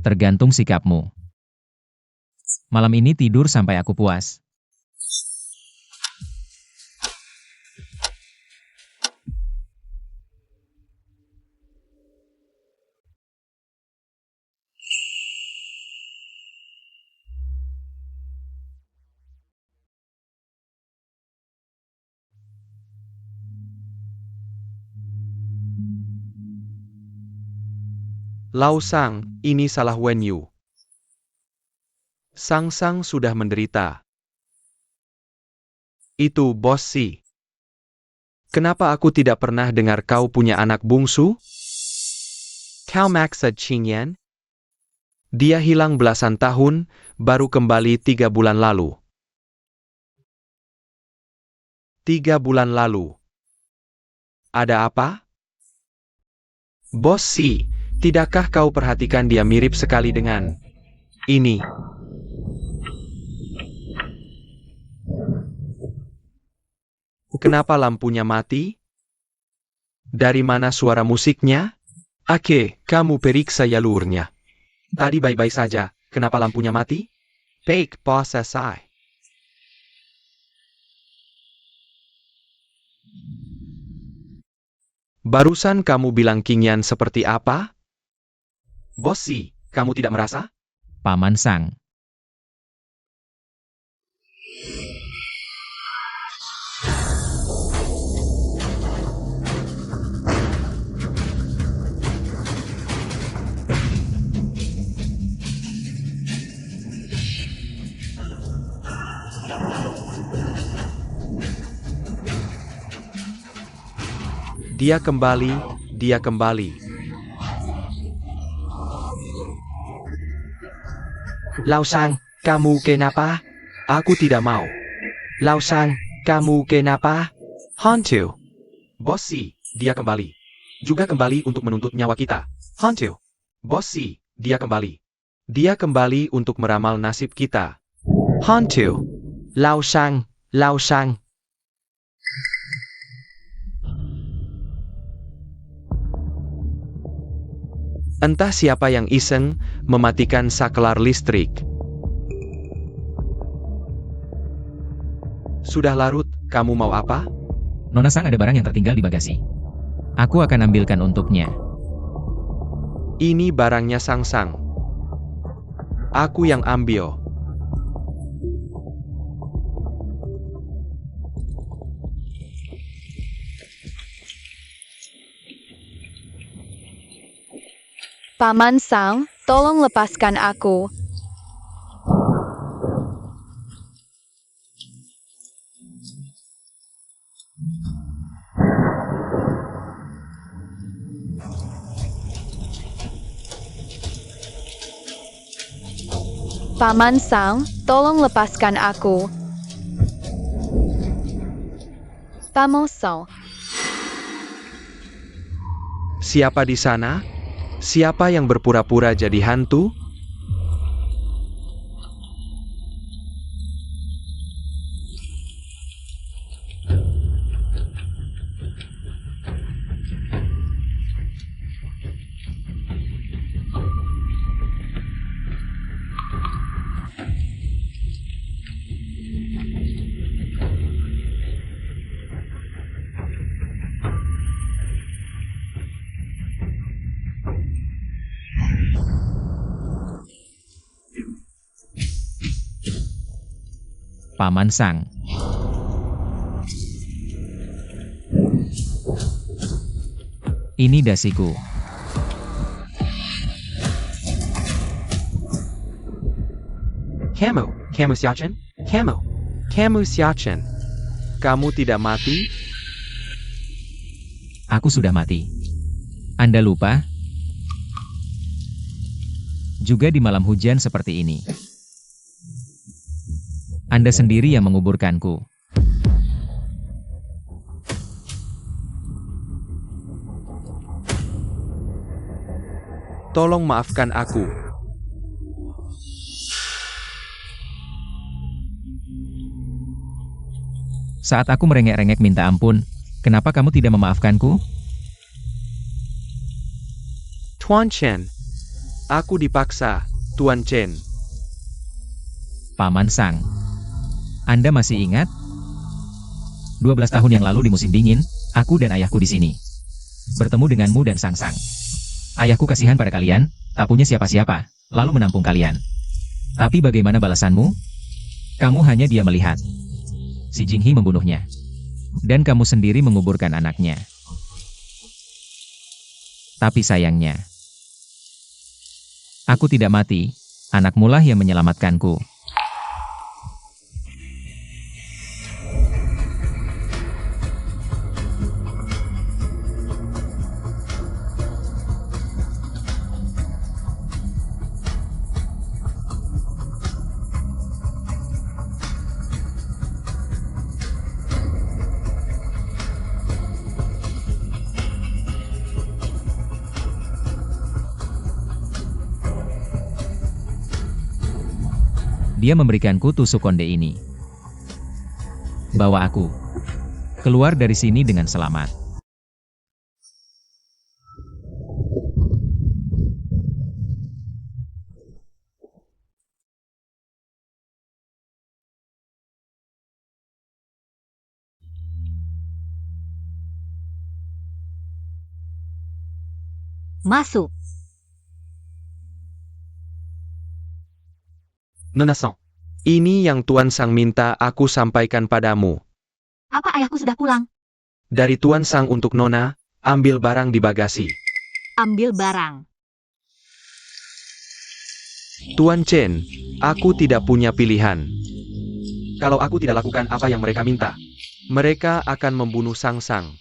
Tergantung sikapmu. Malam ini tidur sampai aku puas. Lao Sang, ini salah Wenyu. Sang sudah menderita. Itu bos Si. Kenapa aku tidak pernah dengar kau punya anak bungsu? Kau maksud Qingyan? Dia hilang belasan tahun, baru kembali 3 bulan lalu. 3 bulan lalu. Ada apa? Bos Si, tidakkah kau perhatikan dia mirip sekali dengan ini? Kenapa lampunya mati? Dari mana suara musiknya? Oke, kamu periksa jalurnya. Tadi baik-baik saja, kenapa lampunya mati? Baik, bos selesai. Barusan kamu bilang Qingyan seperti apa? Bos Si, kamu tidak merasa? Paman Sang. Dia kembali, dia kembali. Lao Sang, kamu kenapa? Aku tidak mau. Lao Sang, kamu kenapa? Hantu. Bos Si, dia kembali. Juga kembali untuk menuntut nyawa kita. Hantu. Bos Si, dia kembali. Dia kembali untuk meramal nasib kita. Hantu. Lao Sang, Lao Sang. Entah siapa yang iseng mematikan saklar listrik. Sudah larut, kamu mau apa? Nona Sang, ada barang yang tertinggal di bagasi. Aku akan ambilkan untuknya. Ini barangnya Sang Sang. Aku yang ambil. Paman Sang, tolong lepaskan aku. Paman Sang, tolong lepaskan aku. Pamosong. Siapa di sana? Siapa yang berpura-pura jadi hantu? Paman Sang. Ini dasiku. Kamu siachen? Kamu siachen. Kamu tidak mati? Aku sudah mati. Anda lupa? Juga di malam hujan seperti ini. Anda sendiri yang menguburkanku. Tolong maafkan aku. Saat aku merengek-rengek minta ampun, kenapa kamu tidak memaafkanku? Tuan Chen. Aku dipaksa, Tuan Chen. Paman Sang. Anda masih ingat? 12 tahun yang lalu di musim dingin, aku dan ayahku di sini. Bertemu denganmu dan Sang Sang. Ayahku kasihan pada kalian, tak punya siapa-siapa, lalu menampung kalian. Tapi bagaimana balasanmu? Kamu hanya diam melihat. Si Jinghi membunuhnya. Dan kamu sendiri menguburkan anaknya. Tapi sayangnya, aku tidak mati, anakmu lah yang menyelamatkanku. Dia memberikanku tusuk konde ini. Bawa aku keluar dari sini dengan selamat. Masuk. Nona Sang. Ini yang Tuan Sang minta aku sampaikan padamu. Apa ayahku sudah pulang? Dari Tuan Sang untuk Nona, ambil barang di bagasi. Ambil barang. Tuan Chen, aku tidak punya pilihan. Kalau aku tidak lakukan apa yang mereka minta, mereka akan membunuh Sang Sang.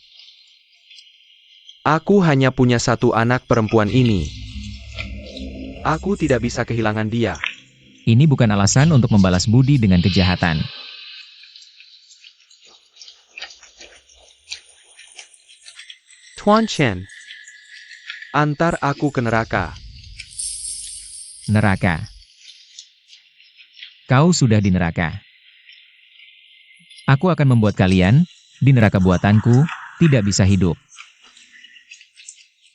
Aku hanya punya satu anak perempuan ini. Aku tidak bisa kehilangan dia. Ini bukan alasan untuk membalas budi dengan kejahatan. Tuan Chen, antar aku ke neraka. Neraka. Kau sudah di neraka. Aku akan membuat kalian, di neraka buatanku, tidak bisa hidup.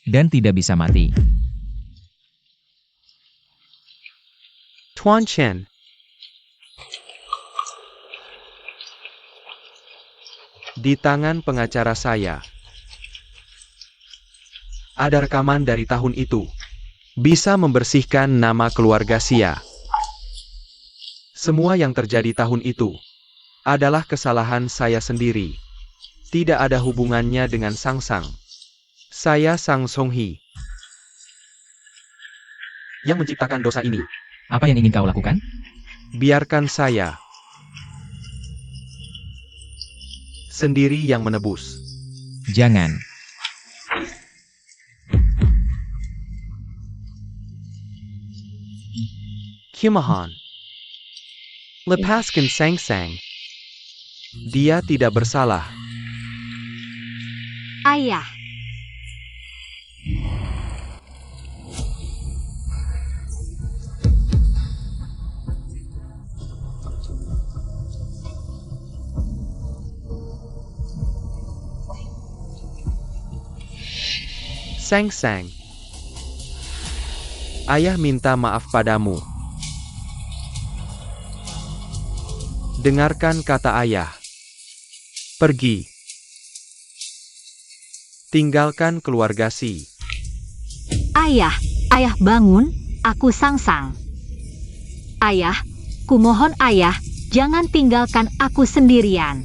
Dan tidak bisa mati. Tuan Chen. Di tangan pengacara saya ada rekaman dari tahun itu. Bisa membersihkan nama keluarga Xia. Semua yang terjadi tahun itu adalah kesalahan saya sendiri. Tidak ada hubungannya dengan Sang Sang. Saya Sang Songhi yang menciptakan dosa ini. Apa yang ingin kau lakukan? Biarkan saya sendiri yang menebus. Jangan. Kumohon, lepaskan Sang Sang. Dia tidak bersalah. Ayah. Sang Sang. Ayah minta maaf padamu. Dengarkan kata ayah. Pergi. Tinggalkan keluarga Si. Ayah, ayah bangun, aku Sang Sang. Ayah, kumohon ayah, jangan tinggalkan aku sendirian.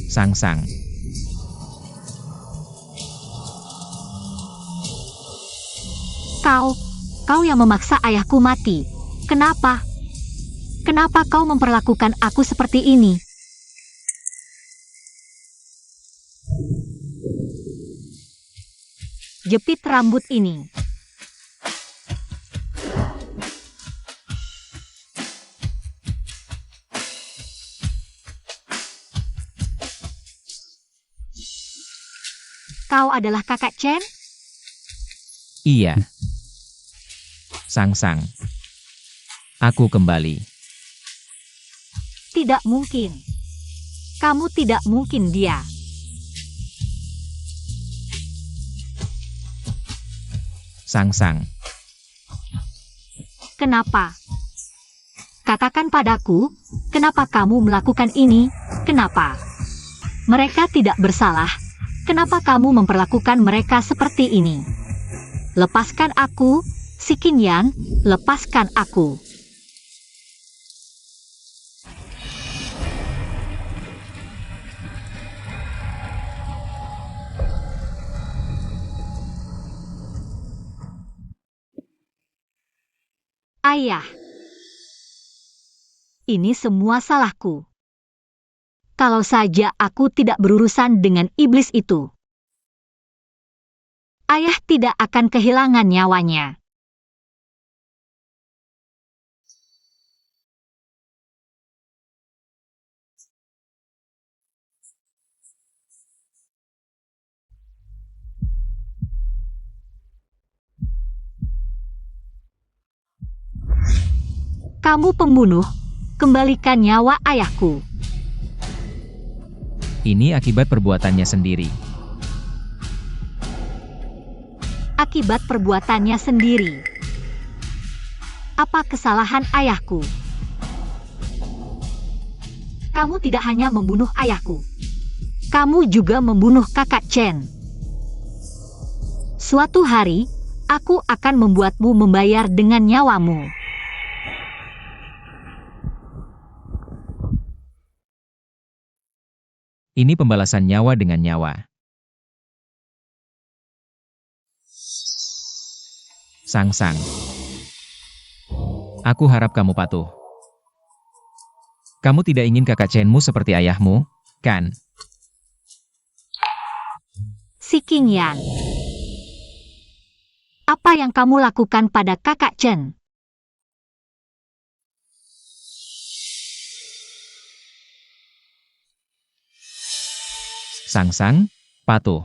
Sang Sang. Kau yang memaksa ayahku mati. Kenapa? Kenapa kau memperlakukan aku seperti ini? Jepit rambut ini. Kau adalah kakak Chen? Iya. Sang Sang. Aku kembali. Tidak mungkin. Kamu tidak mungkin dia. Sang Sang. Kenapa? Katakan padaku, kenapa kamu melakukan ini? Kenapa? Mereka tidak bersalah. Kenapa kamu memperlakukan mereka seperti ini? Lepaskan aku, Si Qingyan, lepaskan aku. Ayah, ini semua salahku. Kalau saja aku tidak berurusan dengan iblis itu, ayah tidak akan kehilangan nyawanya. Kamu pembunuh, kembalikan nyawa ayahku. Ini akibat perbuatannya sendiri. Akibat perbuatannya sendiri. Apa kesalahan ayahku? Kamu tidak hanya membunuh ayahku. Kamu juga membunuh kakak Chen. Suatu hari, aku akan membuatmu membayar dengan nyawamu. Ini pembalasan nyawa dengan nyawa. Sang-sang. Aku harap kamu patuh. Kamu tidak ingin kakak Chenmu seperti ayahmu, kan? Si Qingyan. Apa yang kamu lakukan pada kakak Chen? Sang-sang, patuh.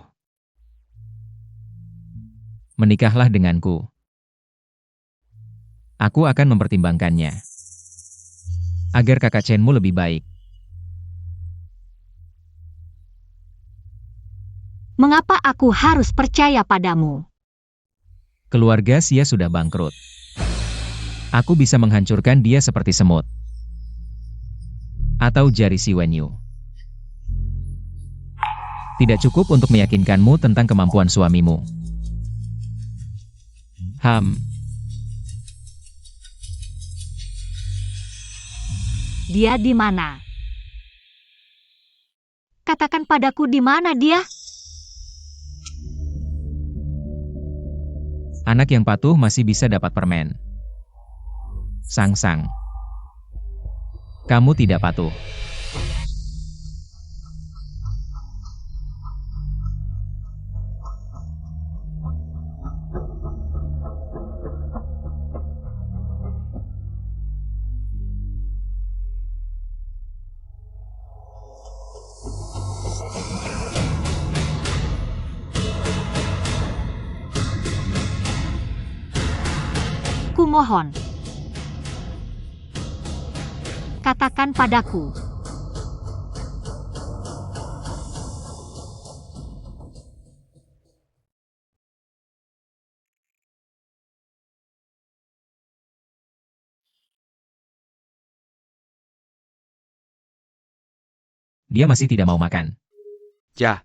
Menikahlah denganku. Aku akan mempertimbangkannya. Agar kakak Chenmu lebih baik. Mengapa aku harus percaya padamu? Keluarga Xia sudah bangkrut. Aku bisa menghancurkan dia seperti semut. Atau jari si Wenyu. Tidak cukup untuk meyakinkanmu tentang kemampuan suamimu. Dia di mana? Katakan padaku di mana dia? Anak yang patuh masih bisa dapat permen. Sang-sang. Kamu tidak patuh. Kumohon. Katakan padaku. Dia masih tidak mau makan. Ya,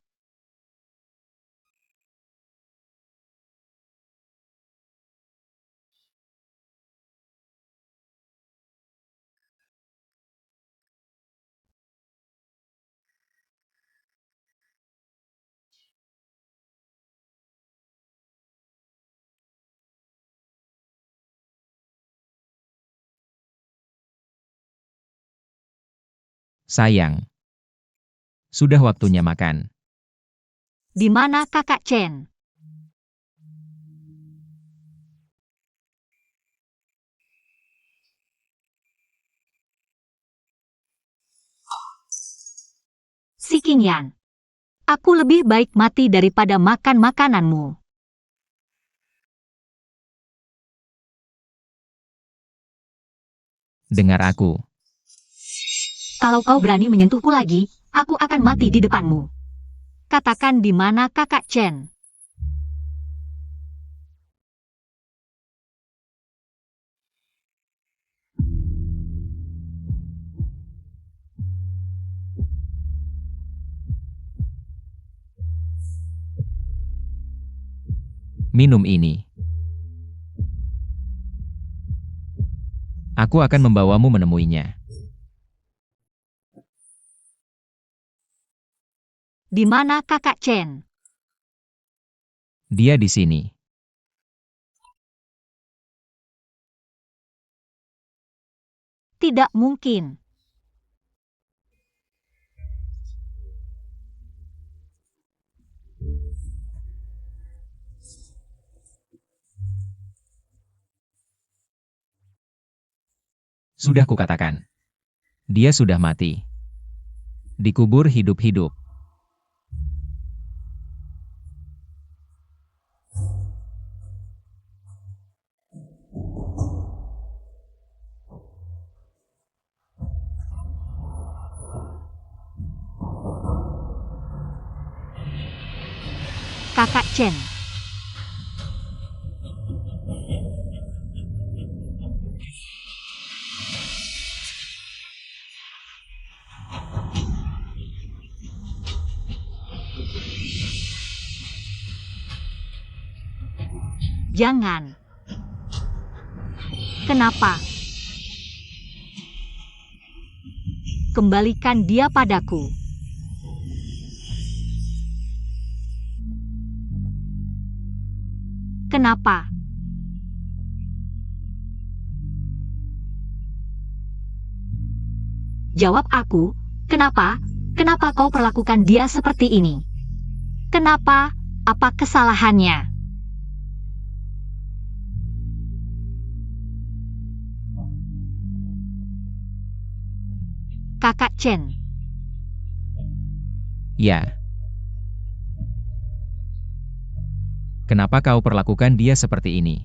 Sayang. Sudah waktunya makan. Di mana kakak Chen? Si Qingyan. Aku lebih baik mati daripada makan makananmu. Dengar aku. Kalau kau berani menyentuhku lagi, aku akan mati di depanmu. Katakan di mana kakak Chen. Minum ini. Aku akan membawamu menemuinya. Di mana kakak Chen? Dia di sini. Tidak mungkin. Sudah kukatakan. Dia sudah mati. Dikubur hidup-hidup. Kakak Chen. Jangan. Kenapa? Kembalikan dia padaku. Kenapa? Jawab aku, kenapa? Kenapa kau perlakukan dia seperti ini? Kenapa? Apa kesalahannya? Kakak Chen. Ya. Kenapa kau perlakukan dia seperti ini?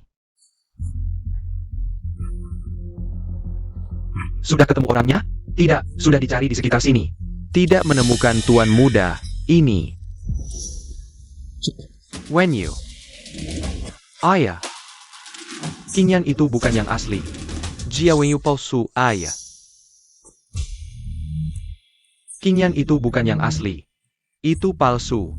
Sudah ketemu orangnya? Tidak, sudah dicari di sekitar sini. Tidak menemukan tuan muda ini. Wen Yu. Ayah. Qingyan itu bukan yang asli. Jia Wen Yu palsu, ayah. Qingyan itu bukan yang asli. Itu palsu.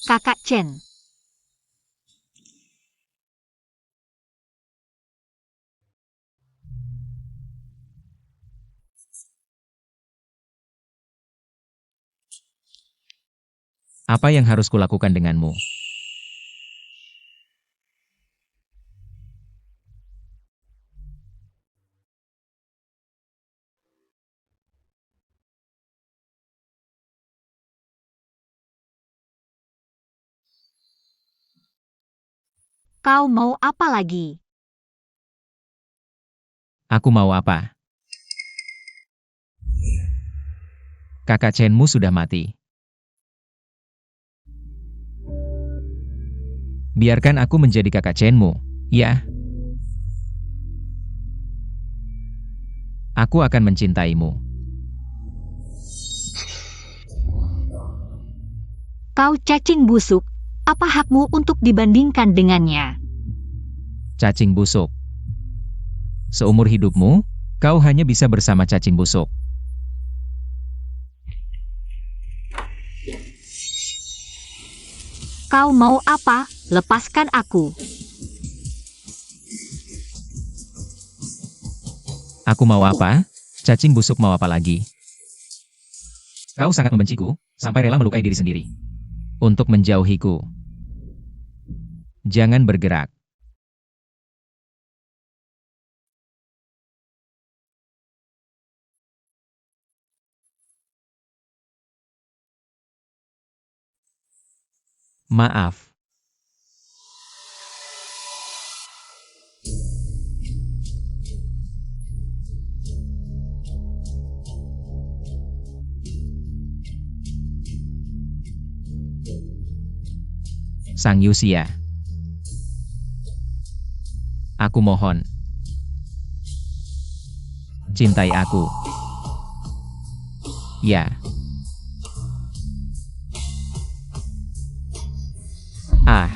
Kakak Chen. Apa yang harus kulakukan denganmu? Kau mau apa lagi? Aku mau apa? Kakak Chenmu sudah mati. Biarkan aku menjadi kakak Chenmu, ya. Aku akan mencintaimu. Kau cacing busuk. Apa hakmu untuk dibandingkan dengannya? Cacing busuk. Seumur hidupmu, kau hanya bisa bersama cacing busuk. Kau mau apa? Lepaskan aku. Aku mau apa? Cacing busuk mau apa lagi? Kau sangat membenciku, sampai rela melukai diri sendiri. Untuk menjauhiku. Jangan bergerak. Maaf. Sang Yusia. Aku mohon. Cintai aku. Ya. Ah.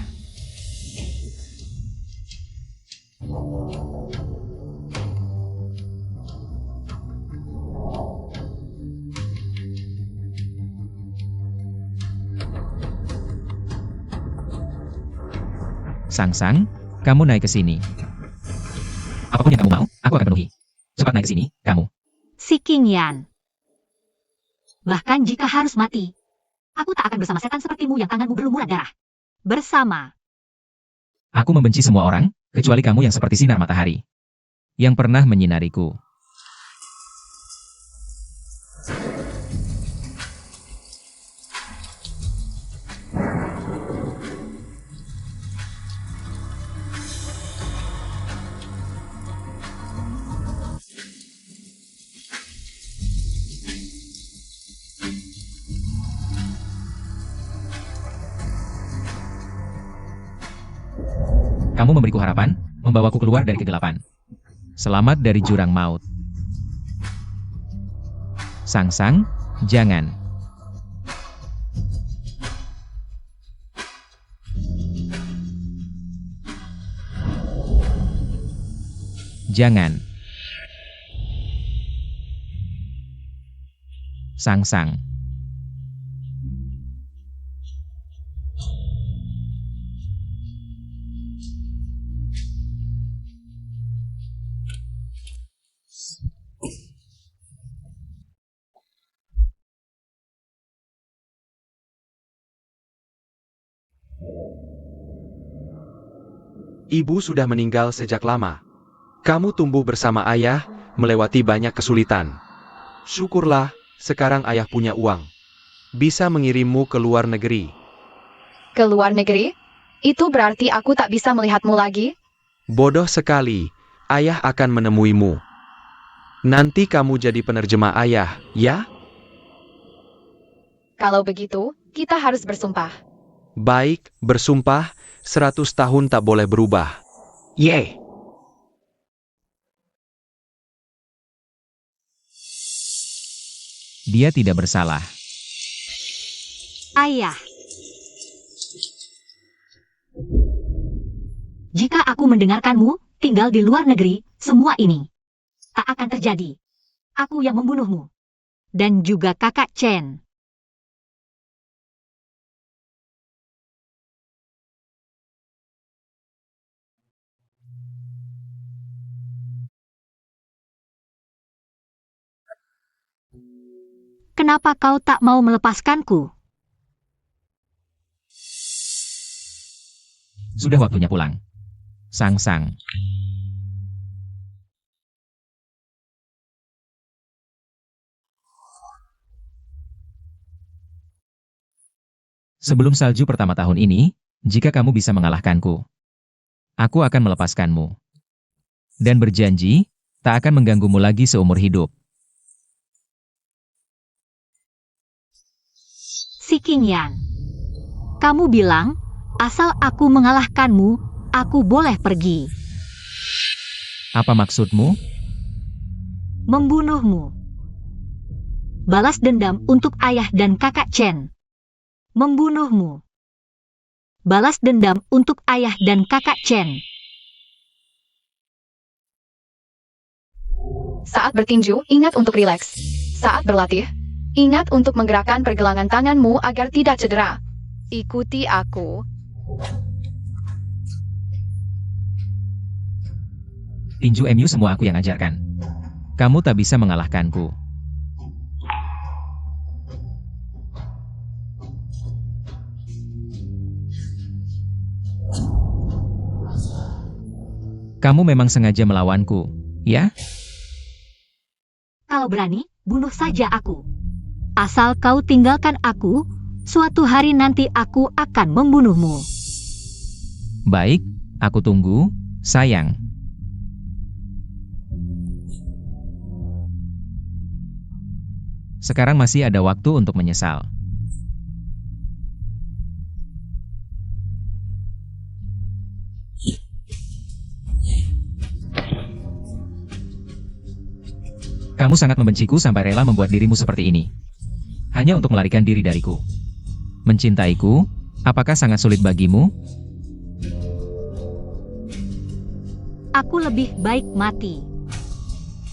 Sang, kamu naik ke sini. Apapun yang kamu mau, aku akan penuhi. Cepat naik ke sini, kamu. Si Qingyan. Bahkan jika harus mati, aku tak akan bersama setan sepertimu yang tanganmu berlumuran darah. Bersama. Aku membenci semua orang, kecuali kamu yang seperti sinar matahari. Yang pernah menyinariku. Kamu memberiku harapan, membawaku keluar dari kegelapan. Selamat dari jurang maut. Sang-sang, jangan. Jangan. Sang-sang. Ibu sudah meninggal sejak lama. Kamu tumbuh bersama ayah, melewati banyak kesulitan. Syukurlah, sekarang ayah punya uang. Bisa mengirimmu ke luar negeri. Ke luar negeri? Itu berarti aku tak bisa melihatmu lagi? Bodoh sekali, ayah akan menemuimu. Nanti kamu jadi penerjemah ayah, ya? Kalau begitu, kita harus bersumpah. Baik, bersumpah, 100 tahun tak boleh berubah. Yeay! Dia tidak bersalah. Ayah. Jika aku mendengarkanmu, tinggal di luar negeri, semua ini tak akan terjadi. Aku yang membunuhmu. Dan juga kakak Chen. Kenapa kau tak mau melepaskanku? Sudah waktunya pulang. Sang-sang. Sebelum salju pertama tahun ini, jika kamu bisa mengalahkanku, aku akan melepaskanmu. Dan berjanji, tak akan mengganggumu lagi seumur hidup. Si Qingyan. Kamu bilang, asal aku mengalahkanmu, aku boleh pergi. Apa maksudmu? Membunuhmu. Balas dendam untuk ayah dan kakak Chen. Membunuhmu. Balas dendam untuk ayah dan kakak Chen. Saat bertinju, ingat untuk rileks. Saat berlatih, ingat untuk menggerakkan pergelangan tanganmu agar tidak cedera. Ikuti aku. Tinju MU semua aku yang ajarkan. Kamu tak bisa mengalahkanku. Kamu memang sengaja melawanku, ya? Kalau berani, bunuh saja aku. Asal kau tinggalkan aku, suatu hari nanti aku akan membunuhmu. Baik, aku tunggu, sayang. Sekarang masih ada waktu untuk menyesal. Kamu sangat membenciku sampai rela membuat dirimu seperti ini. Hanya untuk melarikan diri dariku. Mencintaiku, apakah sangat sulit bagimu? Aku lebih baik mati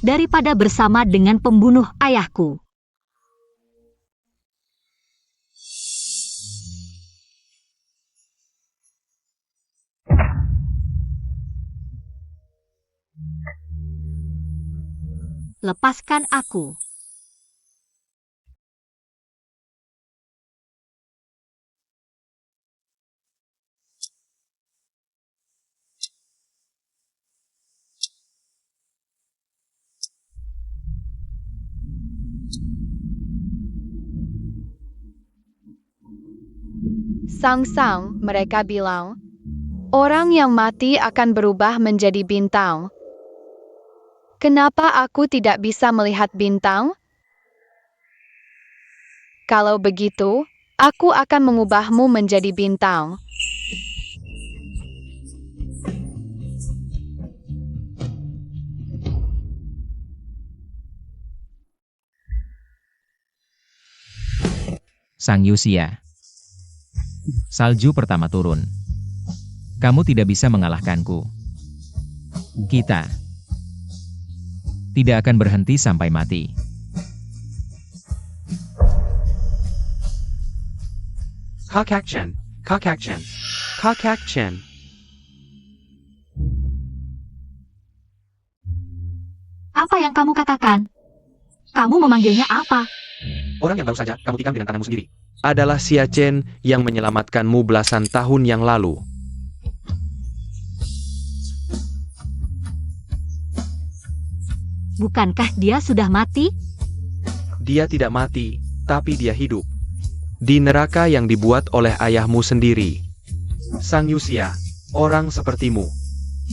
daripada bersama dengan pembunuh ayahku. Lepaskan aku. Sang-sang, mereka bilang, orang yang mati akan berubah menjadi bintang. Kenapa aku tidak bisa melihat bintang? Kalau begitu, aku akan mengubahmu menjadi bintang. Sang Yusia. Salju pertama turun. Kamu tidak bisa mengalahkanku. Kita tidak akan berhenti sampai mati. Kakak-chan, Kakak-chan, Kakak-chan. Apa yang kamu katakan? Kamu memanggilnya apa? Orang yang baru saja kamu tikam dengan tanganmu sendiri adalah Xia Chen yang menyelamatkanmu belasan tahun yang lalu. Bukankah dia sudah mati? Dia tidak mati, tapi dia hidup. Di neraka yang dibuat oleh ayahmu sendiri. Sang Yusia, orang sepertimu,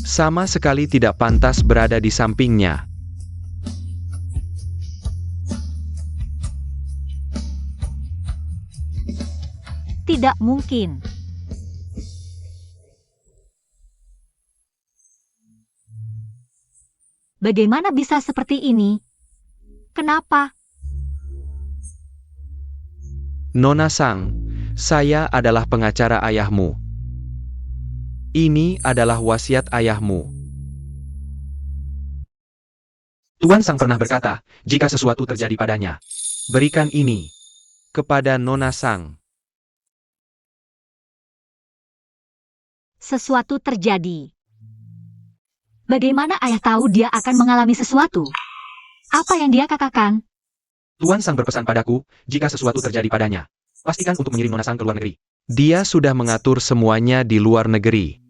sama sekali tidak pantas berada di sampingnya. Tidak mungkin. Bagaimana bisa seperti ini? Kenapa? Nona Sang, saya adalah pengacara ayahmu. Ini adalah wasiat ayahmu. Tuan Sang pernah berkata, jika sesuatu terjadi padanya, berikan ini kepada Nona Sang. Sesuatu terjadi. Bagaimana ayah tahu dia akan mengalami sesuatu? Apa yang dia katakan? Tuan Sang berpesan padaku, jika sesuatu terjadi padanya, pastikan untuk mengirim Nona Sang ke luar negeri. Dia sudah mengatur semuanya di luar negeri.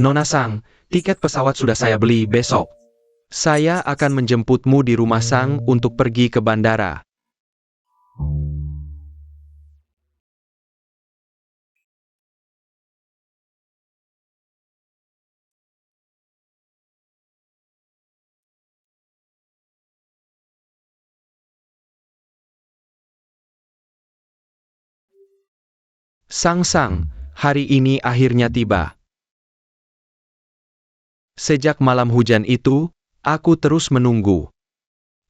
Nona Sang, tiket pesawat sudah saya beli besok. Saya akan menjemputmu di rumah Sang untuk pergi ke bandara. Sang, hari ini akhirnya tiba. Sejak malam hujan itu, aku terus menunggu.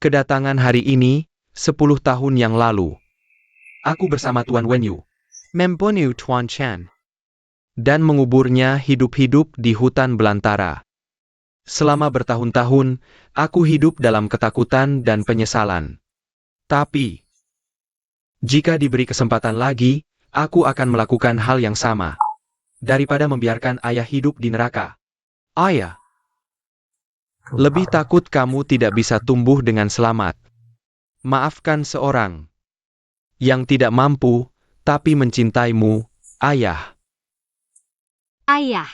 Kedatangan hari ini, 10 tahun yang lalu. Aku bersama Tuan Wenyu, membunuh Tuan Chan, dan menguburnya hidup-hidup di hutan belantara. Selama bertahun-tahun, aku hidup dalam ketakutan dan penyesalan. Tapi, jika diberi kesempatan lagi, aku akan melakukan hal yang sama. Daripada membiarkan ayah hidup di neraka. Ayah, lebih takut kamu tidak bisa tumbuh dengan selamat. Maafkan seorang yang tidak mampu, tapi mencintaimu, ayah. Ayah.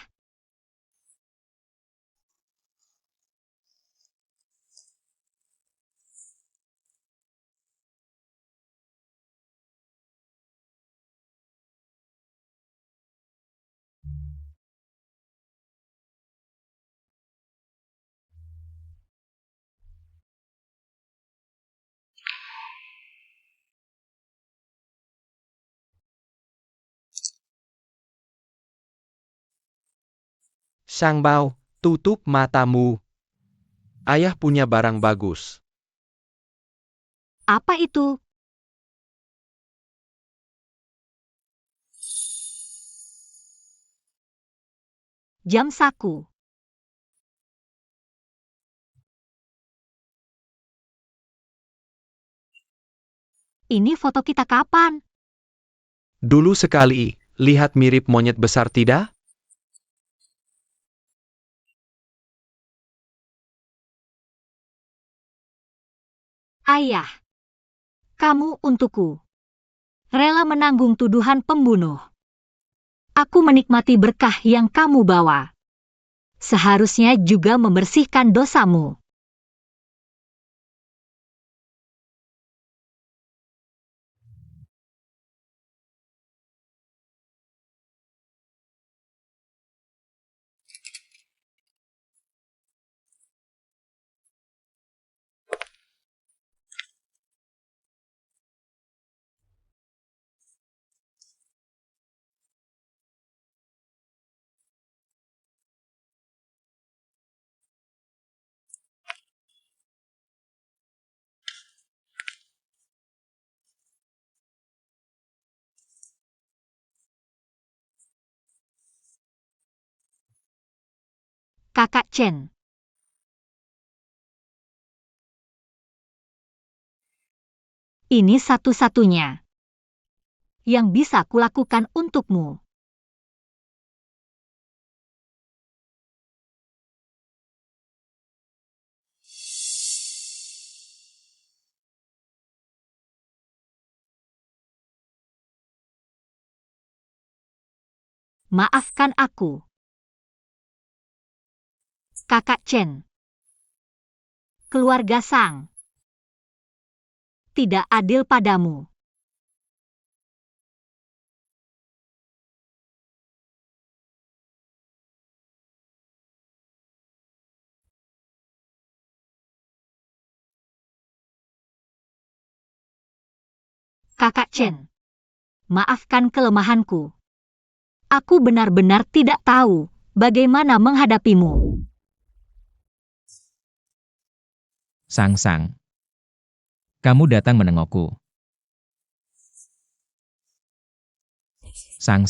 Sang Bao, tutup matamu. Ayah punya barang bagus. Apa itu? Jam saku. Ini foto kita kapan? Dulu sekali, lihat mirip monyet besar tidak? Ayah. Kamu untukku. Rela menanggung tuduhan pembunuh. Aku menikmati berkah yang kamu bawa. Seharusnya juga membersihkan dosamu. Kakak Chen. Ini satu-satunya yang bisa kulakukan untukmu. Maafkan aku. Kakak Chen. Keluarga Sang. Tidak adil padamu. Kakak Chen. Maafkan kelemahanku. Aku benar-benar tidak tahu bagaimana menghadapimu. Sang. Kamu datang menengokku. Sang.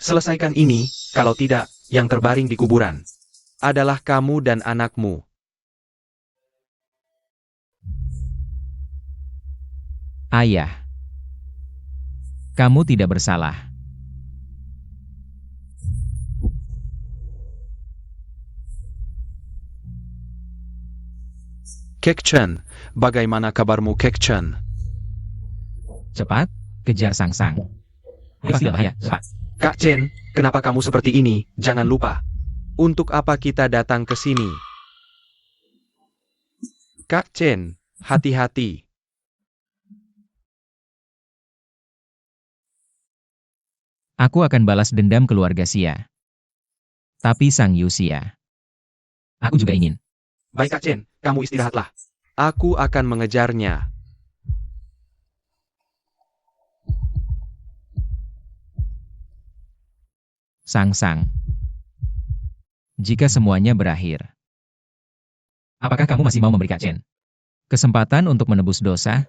Selesaikan ini, kalau tidak, yang terbaring di kuburan adalah kamu dan anakmu. Ayah. Kamu tidak bersalah. Kek Chen, bagaimana kabarmu Kek Chen? Cepat, kejar Sang. Pasti bahaya, cepat. Kak Chen, kenapa kamu seperti ini? Jangan lupa. Untuk apa kita datang ke sini? Kak Chen, hati-hati. Aku akan balas dendam keluarga Xia. Tapi Sang Yu Xia. Aku juga ingin. Baik Kak Chen, kamu istirahatlah. Aku akan mengejarnya. Sang. Jika semuanya berakhir, apakah kamu masih mau memberi Kak Chen kesempatan untuk menebus dosa?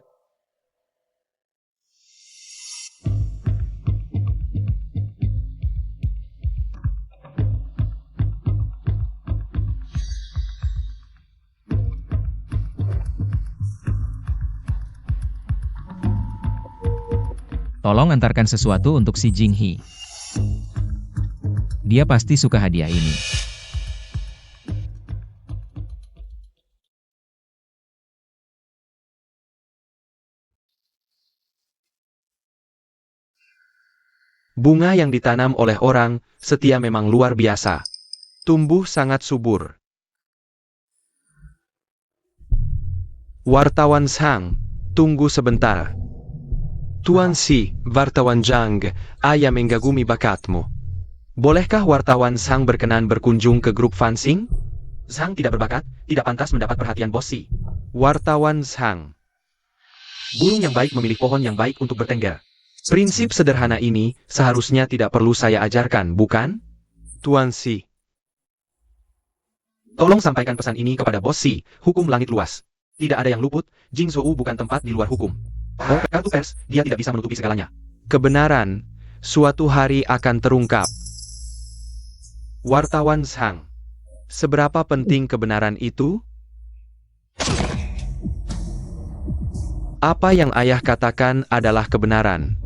Tolong antarkan sesuatu untuk si Jinghi. Dia pasti suka hadiah ini. Bunga yang ditanam oleh orang setia memang luar biasa. Tumbuh sangat subur. Wartawan Sang, tunggu sebentar. Tuan Si, wartawan Zhang, ayah menggagumi bakatmu. Bolehkah wartawan Sang berkenan berkunjung ke grup Fansing? Zhang tidak berbakat, tidak pantas mendapat perhatian bos Si. Wartawan Sang. Burung yang baik memilih pohon yang baik untuk bertengger. Prinsip sederhana ini seharusnya tidak perlu saya ajarkan, bukan? Tuan Si. Tolong sampaikan pesan ini kepada bos Si, hukum langit luas. Tidak ada yang luput, Jingzhou bukan tempat di luar hukum. Oh, kartu pers, dia tidak bisa menutupi segalanya. Kebenaran, suatu hari akan terungkap. Wartawan Sang. Seberapa penting kebenaran itu? Apa yang ayah katakan adalah kebenaran.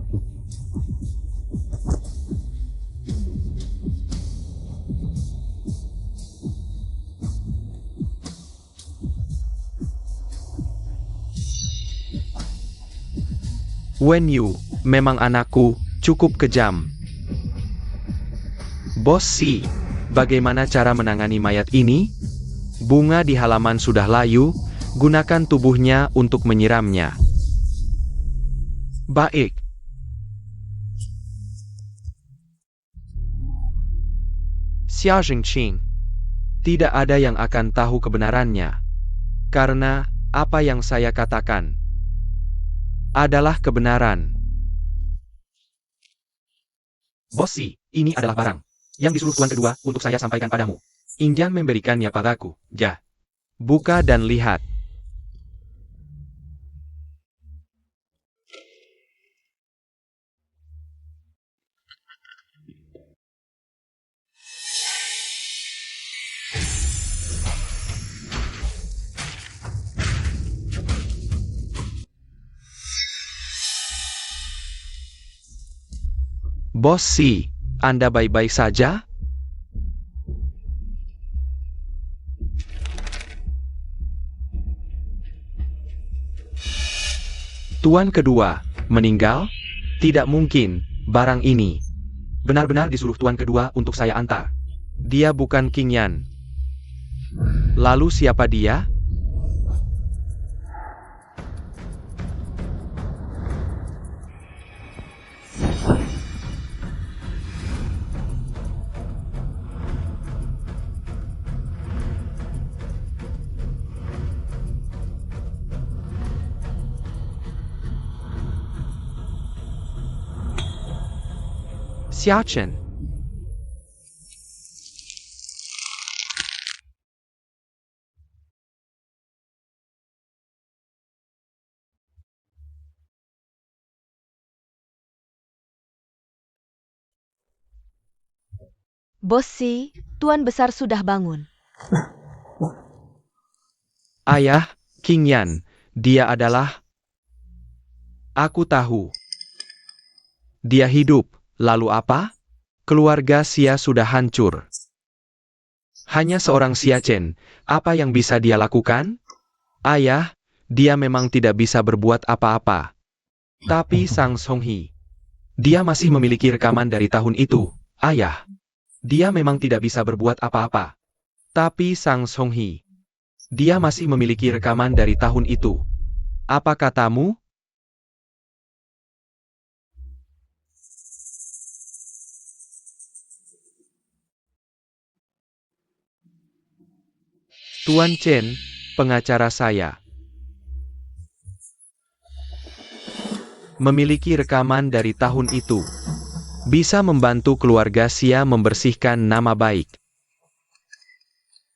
Wen Yu, memang anakku, cukup kejam. Bos Si, bagaimana cara menangani mayat ini? Bunga di halaman sudah layu, gunakan tubuhnya untuk menyiramnya. Baik. Xia Zhengqing. Tidak ada yang akan tahu kebenarannya. Karena, apa yang saya katakan adalah kebenaran. Bos Si, ini adalah barang yang disuruh tuan kedua untuk saya sampaikan padamu. Indian memberikannya padaku. Ja. Buka dan lihat. Bos Si, Anda baik-baik saja? Tuan kedua, meninggal? Tidak mungkin, barang ini. Benar-benar disuruh tuan kedua untuk saya antar. Dia bukan King Yan. Lalu siapa dia? Xiao Chen. Bos Si, Tuan Besar sudah bangun. Ayah, King Yan, dia adalah... Aku tahu. Dia hidup, lalu apa? Keluarga Xia sudah hancur. Hanya seorang Xia Chen, apa yang bisa dia lakukan? Ayah, dia memang tidak bisa berbuat apa-apa. Tapi Sang Songhee, dia masih memiliki rekaman dari tahun itu. Ayah, dia memang tidak bisa berbuat apa-apa. Tapi Sang Songhee, dia masih memiliki rekaman dari tahun itu. Apa katamu? Tuan Chen, pengacara saya, memiliki rekaman dari tahun itu. Bisa membantu keluarga Xia membersihkan nama baik.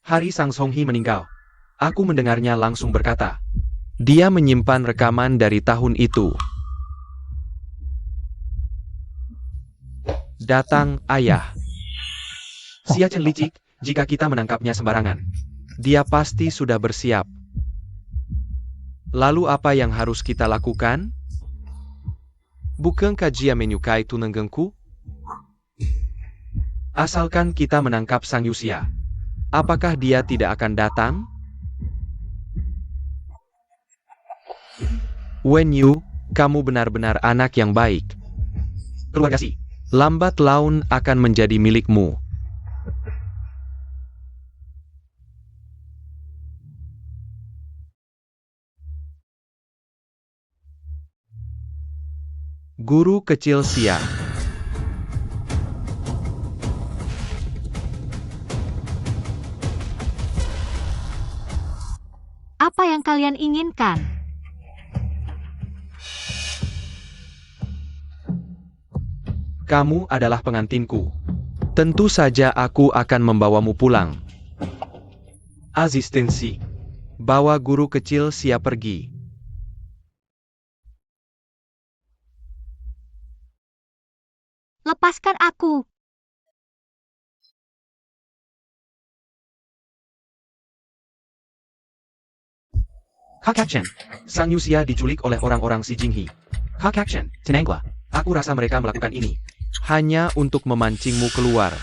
Hari Sang Songhee meninggal. Aku mendengarnya langsung berkata. Dia menyimpan rekaman dari tahun itu. Datang, ayah. Xia Chen licik, jika kita menangkapnya sembarangan. Dia pasti sudah bersiap. Lalu apa yang harus kita lakukan? Bukankah dia menyukai tunanganku? Asalkan kita menangkap Sang Yuxia. Apakah dia tidak akan datang? Wen Yu, kamu benar-benar anak yang baik. Keluarga Si, lambat laun akan menjadi milikmu. Guru kecil Xia. Apa yang kalian inginkan? Kamu adalah pengantinku. Tentu saja aku akan membawamu pulang. Asistensi. Bawa guru kecil Xia pergi. Lepaskan aku. Kakak Chen, Sang Yuxia diculik oleh orang-orang si Jinghee. Kakak Chen, tenanglah. Aku rasa mereka melakukan ini hanya untuk memancingmu keluar.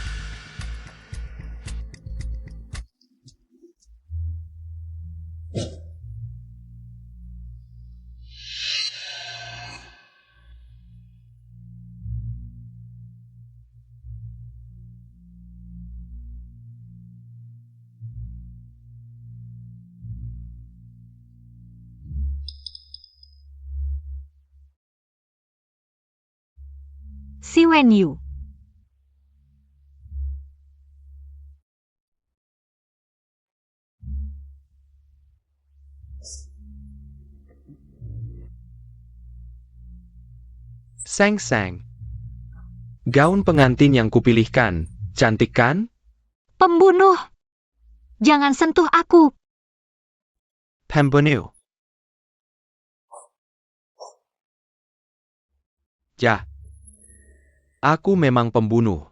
Si Wen Yu. Sang Sang. Gaun pengantin yang kupilihkan, cantik kan? Pembunuh. Jangan sentuh aku. Pembunuh. Ja. Aku memang pembunuh.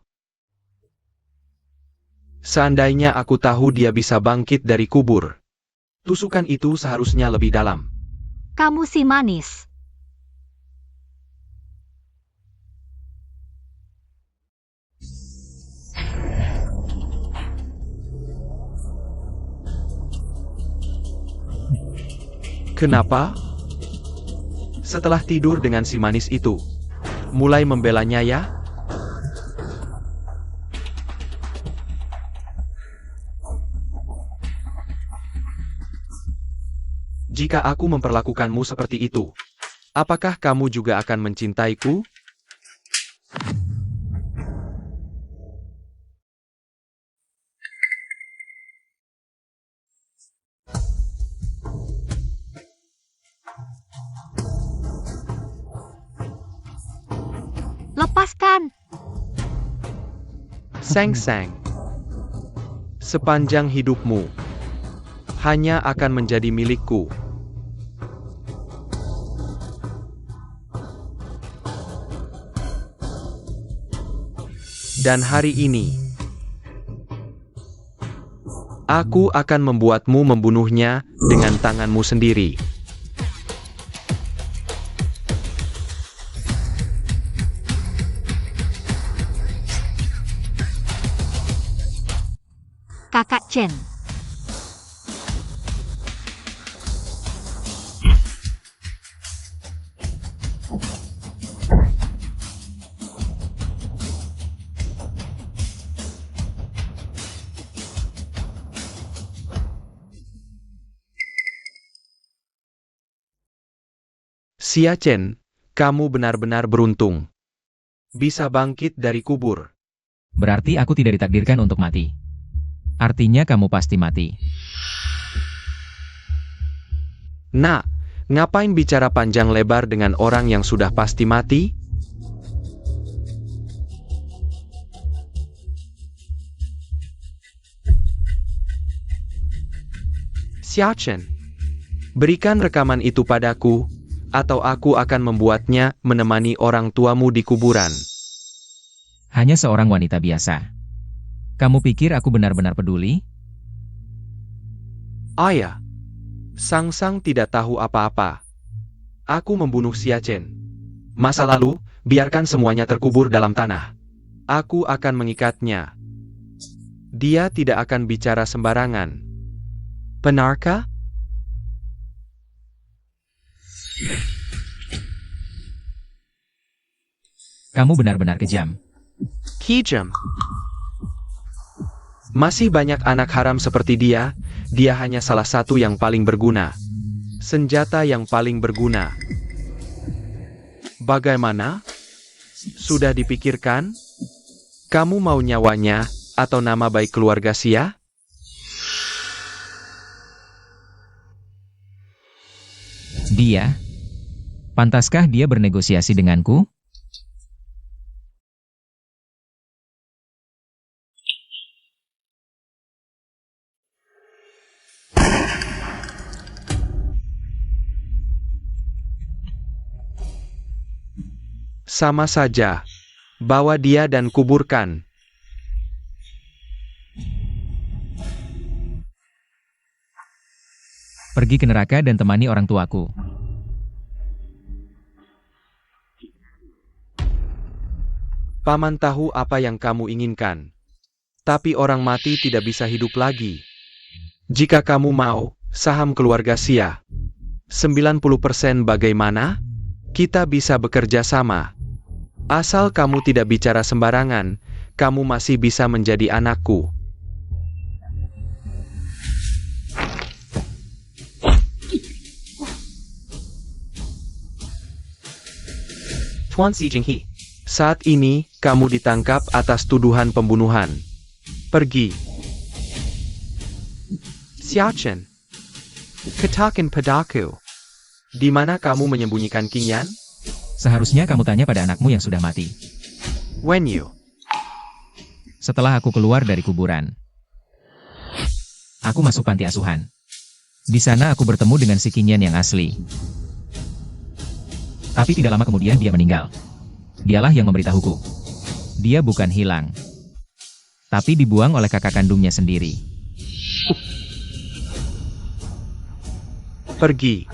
Seandainya aku tahu dia bisa bangkit dari kubur, tusukan itu seharusnya lebih dalam. Kamu si manis. Kenapa? Setelah tidur dengan si manis itu, mulai membelanya ya? Jika aku memperlakukanmu seperti itu, apakah kamu juga akan mencintaiku? Lepaskan! Sang-sang. Sepanjang hidupmu, hanya akan menjadi milikku. Dan hari ini, aku akan membuatmu membunuhnya dengan tanganmu sendiri. Kakak Chen. Xia Chen, kamu benar-benar beruntung. Bisa bangkit dari kubur. Berarti aku tidak ditakdirkan untuk mati. Artinya kamu pasti mati. Nak, ngapain bicara panjang lebar dengan orang yang sudah pasti mati? Xia Chen, berikan rekaman itu padaku, atau aku akan membuatnya menemani orang tuamu di kuburan. Hanya seorang wanita biasa. Kamu pikir aku benar-benar peduli? Ayah, Sang-Sang tidak tahu apa-apa. Aku membunuh Xia Chen. Masa lalu, biarkan semuanya terkubur dalam tanah. Aku akan mengikatnya. Dia tidak akan bicara sembarangan. Benarkah? Kamu benar-benar kejam. Kejam. Masih banyak anak haram seperti dia hanya salah satu yang paling berguna. Senjata yang paling berguna. Bagaimana? Sudah dipikirkan? Kamu mau nyawanya, atau nama baik keluarga Xia? Dia? Pantaskah dia bernegosiasi denganku? Sama saja. Bawa dia dan kuburkan. Pergi ke neraka dan temani orang tuaku. Paman tahu apa yang kamu inginkan. Tapi orang mati tidak bisa hidup lagi. Jika kamu mau, saham keluarga Xia. 90% bagaimana? Kita bisa bekerja sama. Asal kamu tidak bicara sembarangan, kamu masih bisa menjadi anakku. Tuan Xi Jinghe. Saat ini, kamu ditangkap atas tuduhan pembunuhan. Pergi. Xia Chen. Katakan padaku. Di mana kamu menyembunyikan Qing Yan? Seharusnya kamu tanya pada anakmu yang sudah mati. When you. Setelah aku keluar dari kuburan. Aku masuk panti asuhan. Di sana aku bertemu dengan si Qing Yan yang asli. Tapi tidak lama kemudian dia meninggal. Dialah yang memberitahuku. Dia bukan hilang. Tapi dibuang oleh kakak kandungnya sendiri. Pergi.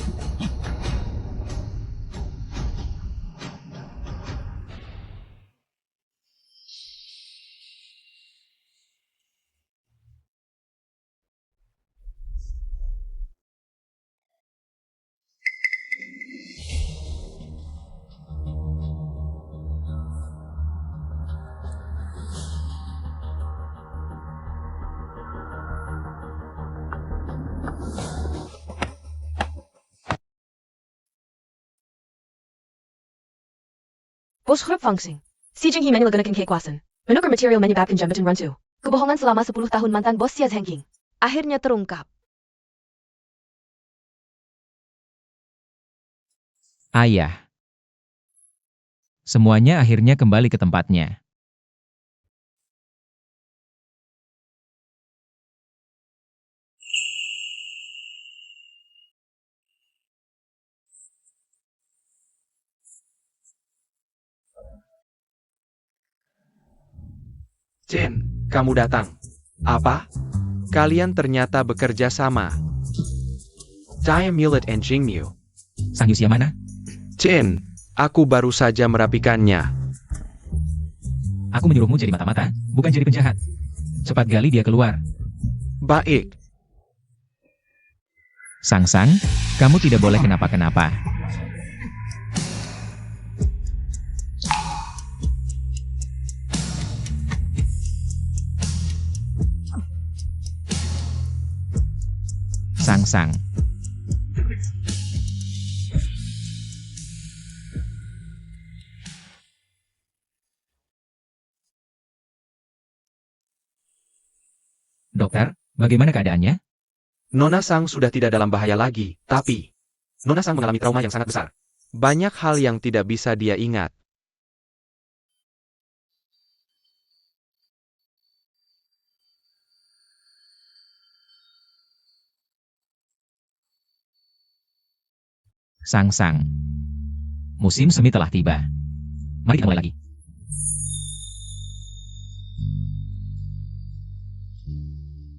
Fangsing. Si Jinghi manual gunakan kekuasaan. Menukar material menyebabkan jambatan runtuh. Kebohongan selama 10 tahun mantan bos Xia Zhengqing. Akhirnya terungkap. Ayah. Semuanya akhirnya kembali ke tempatnya. Chen, kamu datang. Apa? Kalian ternyata bekerja sama. Dia Mulet and Jingmu. Sang Yuxia mana? Chen, aku baru saja merapikannya. Aku menyuruhmu jadi mata-mata, bukan jadi penjahat. Cepat gali dia keluar. Baik. Sang-sang, kamu tidak boleh kenapa-kenapa. Sang-sang. Dokter, bagaimana keadaannya? Nona Sang sudah tidak dalam bahaya lagi, tapi Nona Sang mengalami trauma yang sangat besar. Banyak hal yang tidak bisa dia ingat. Sang-sang. Musim semi telah tiba. Mari kita mulai lagi.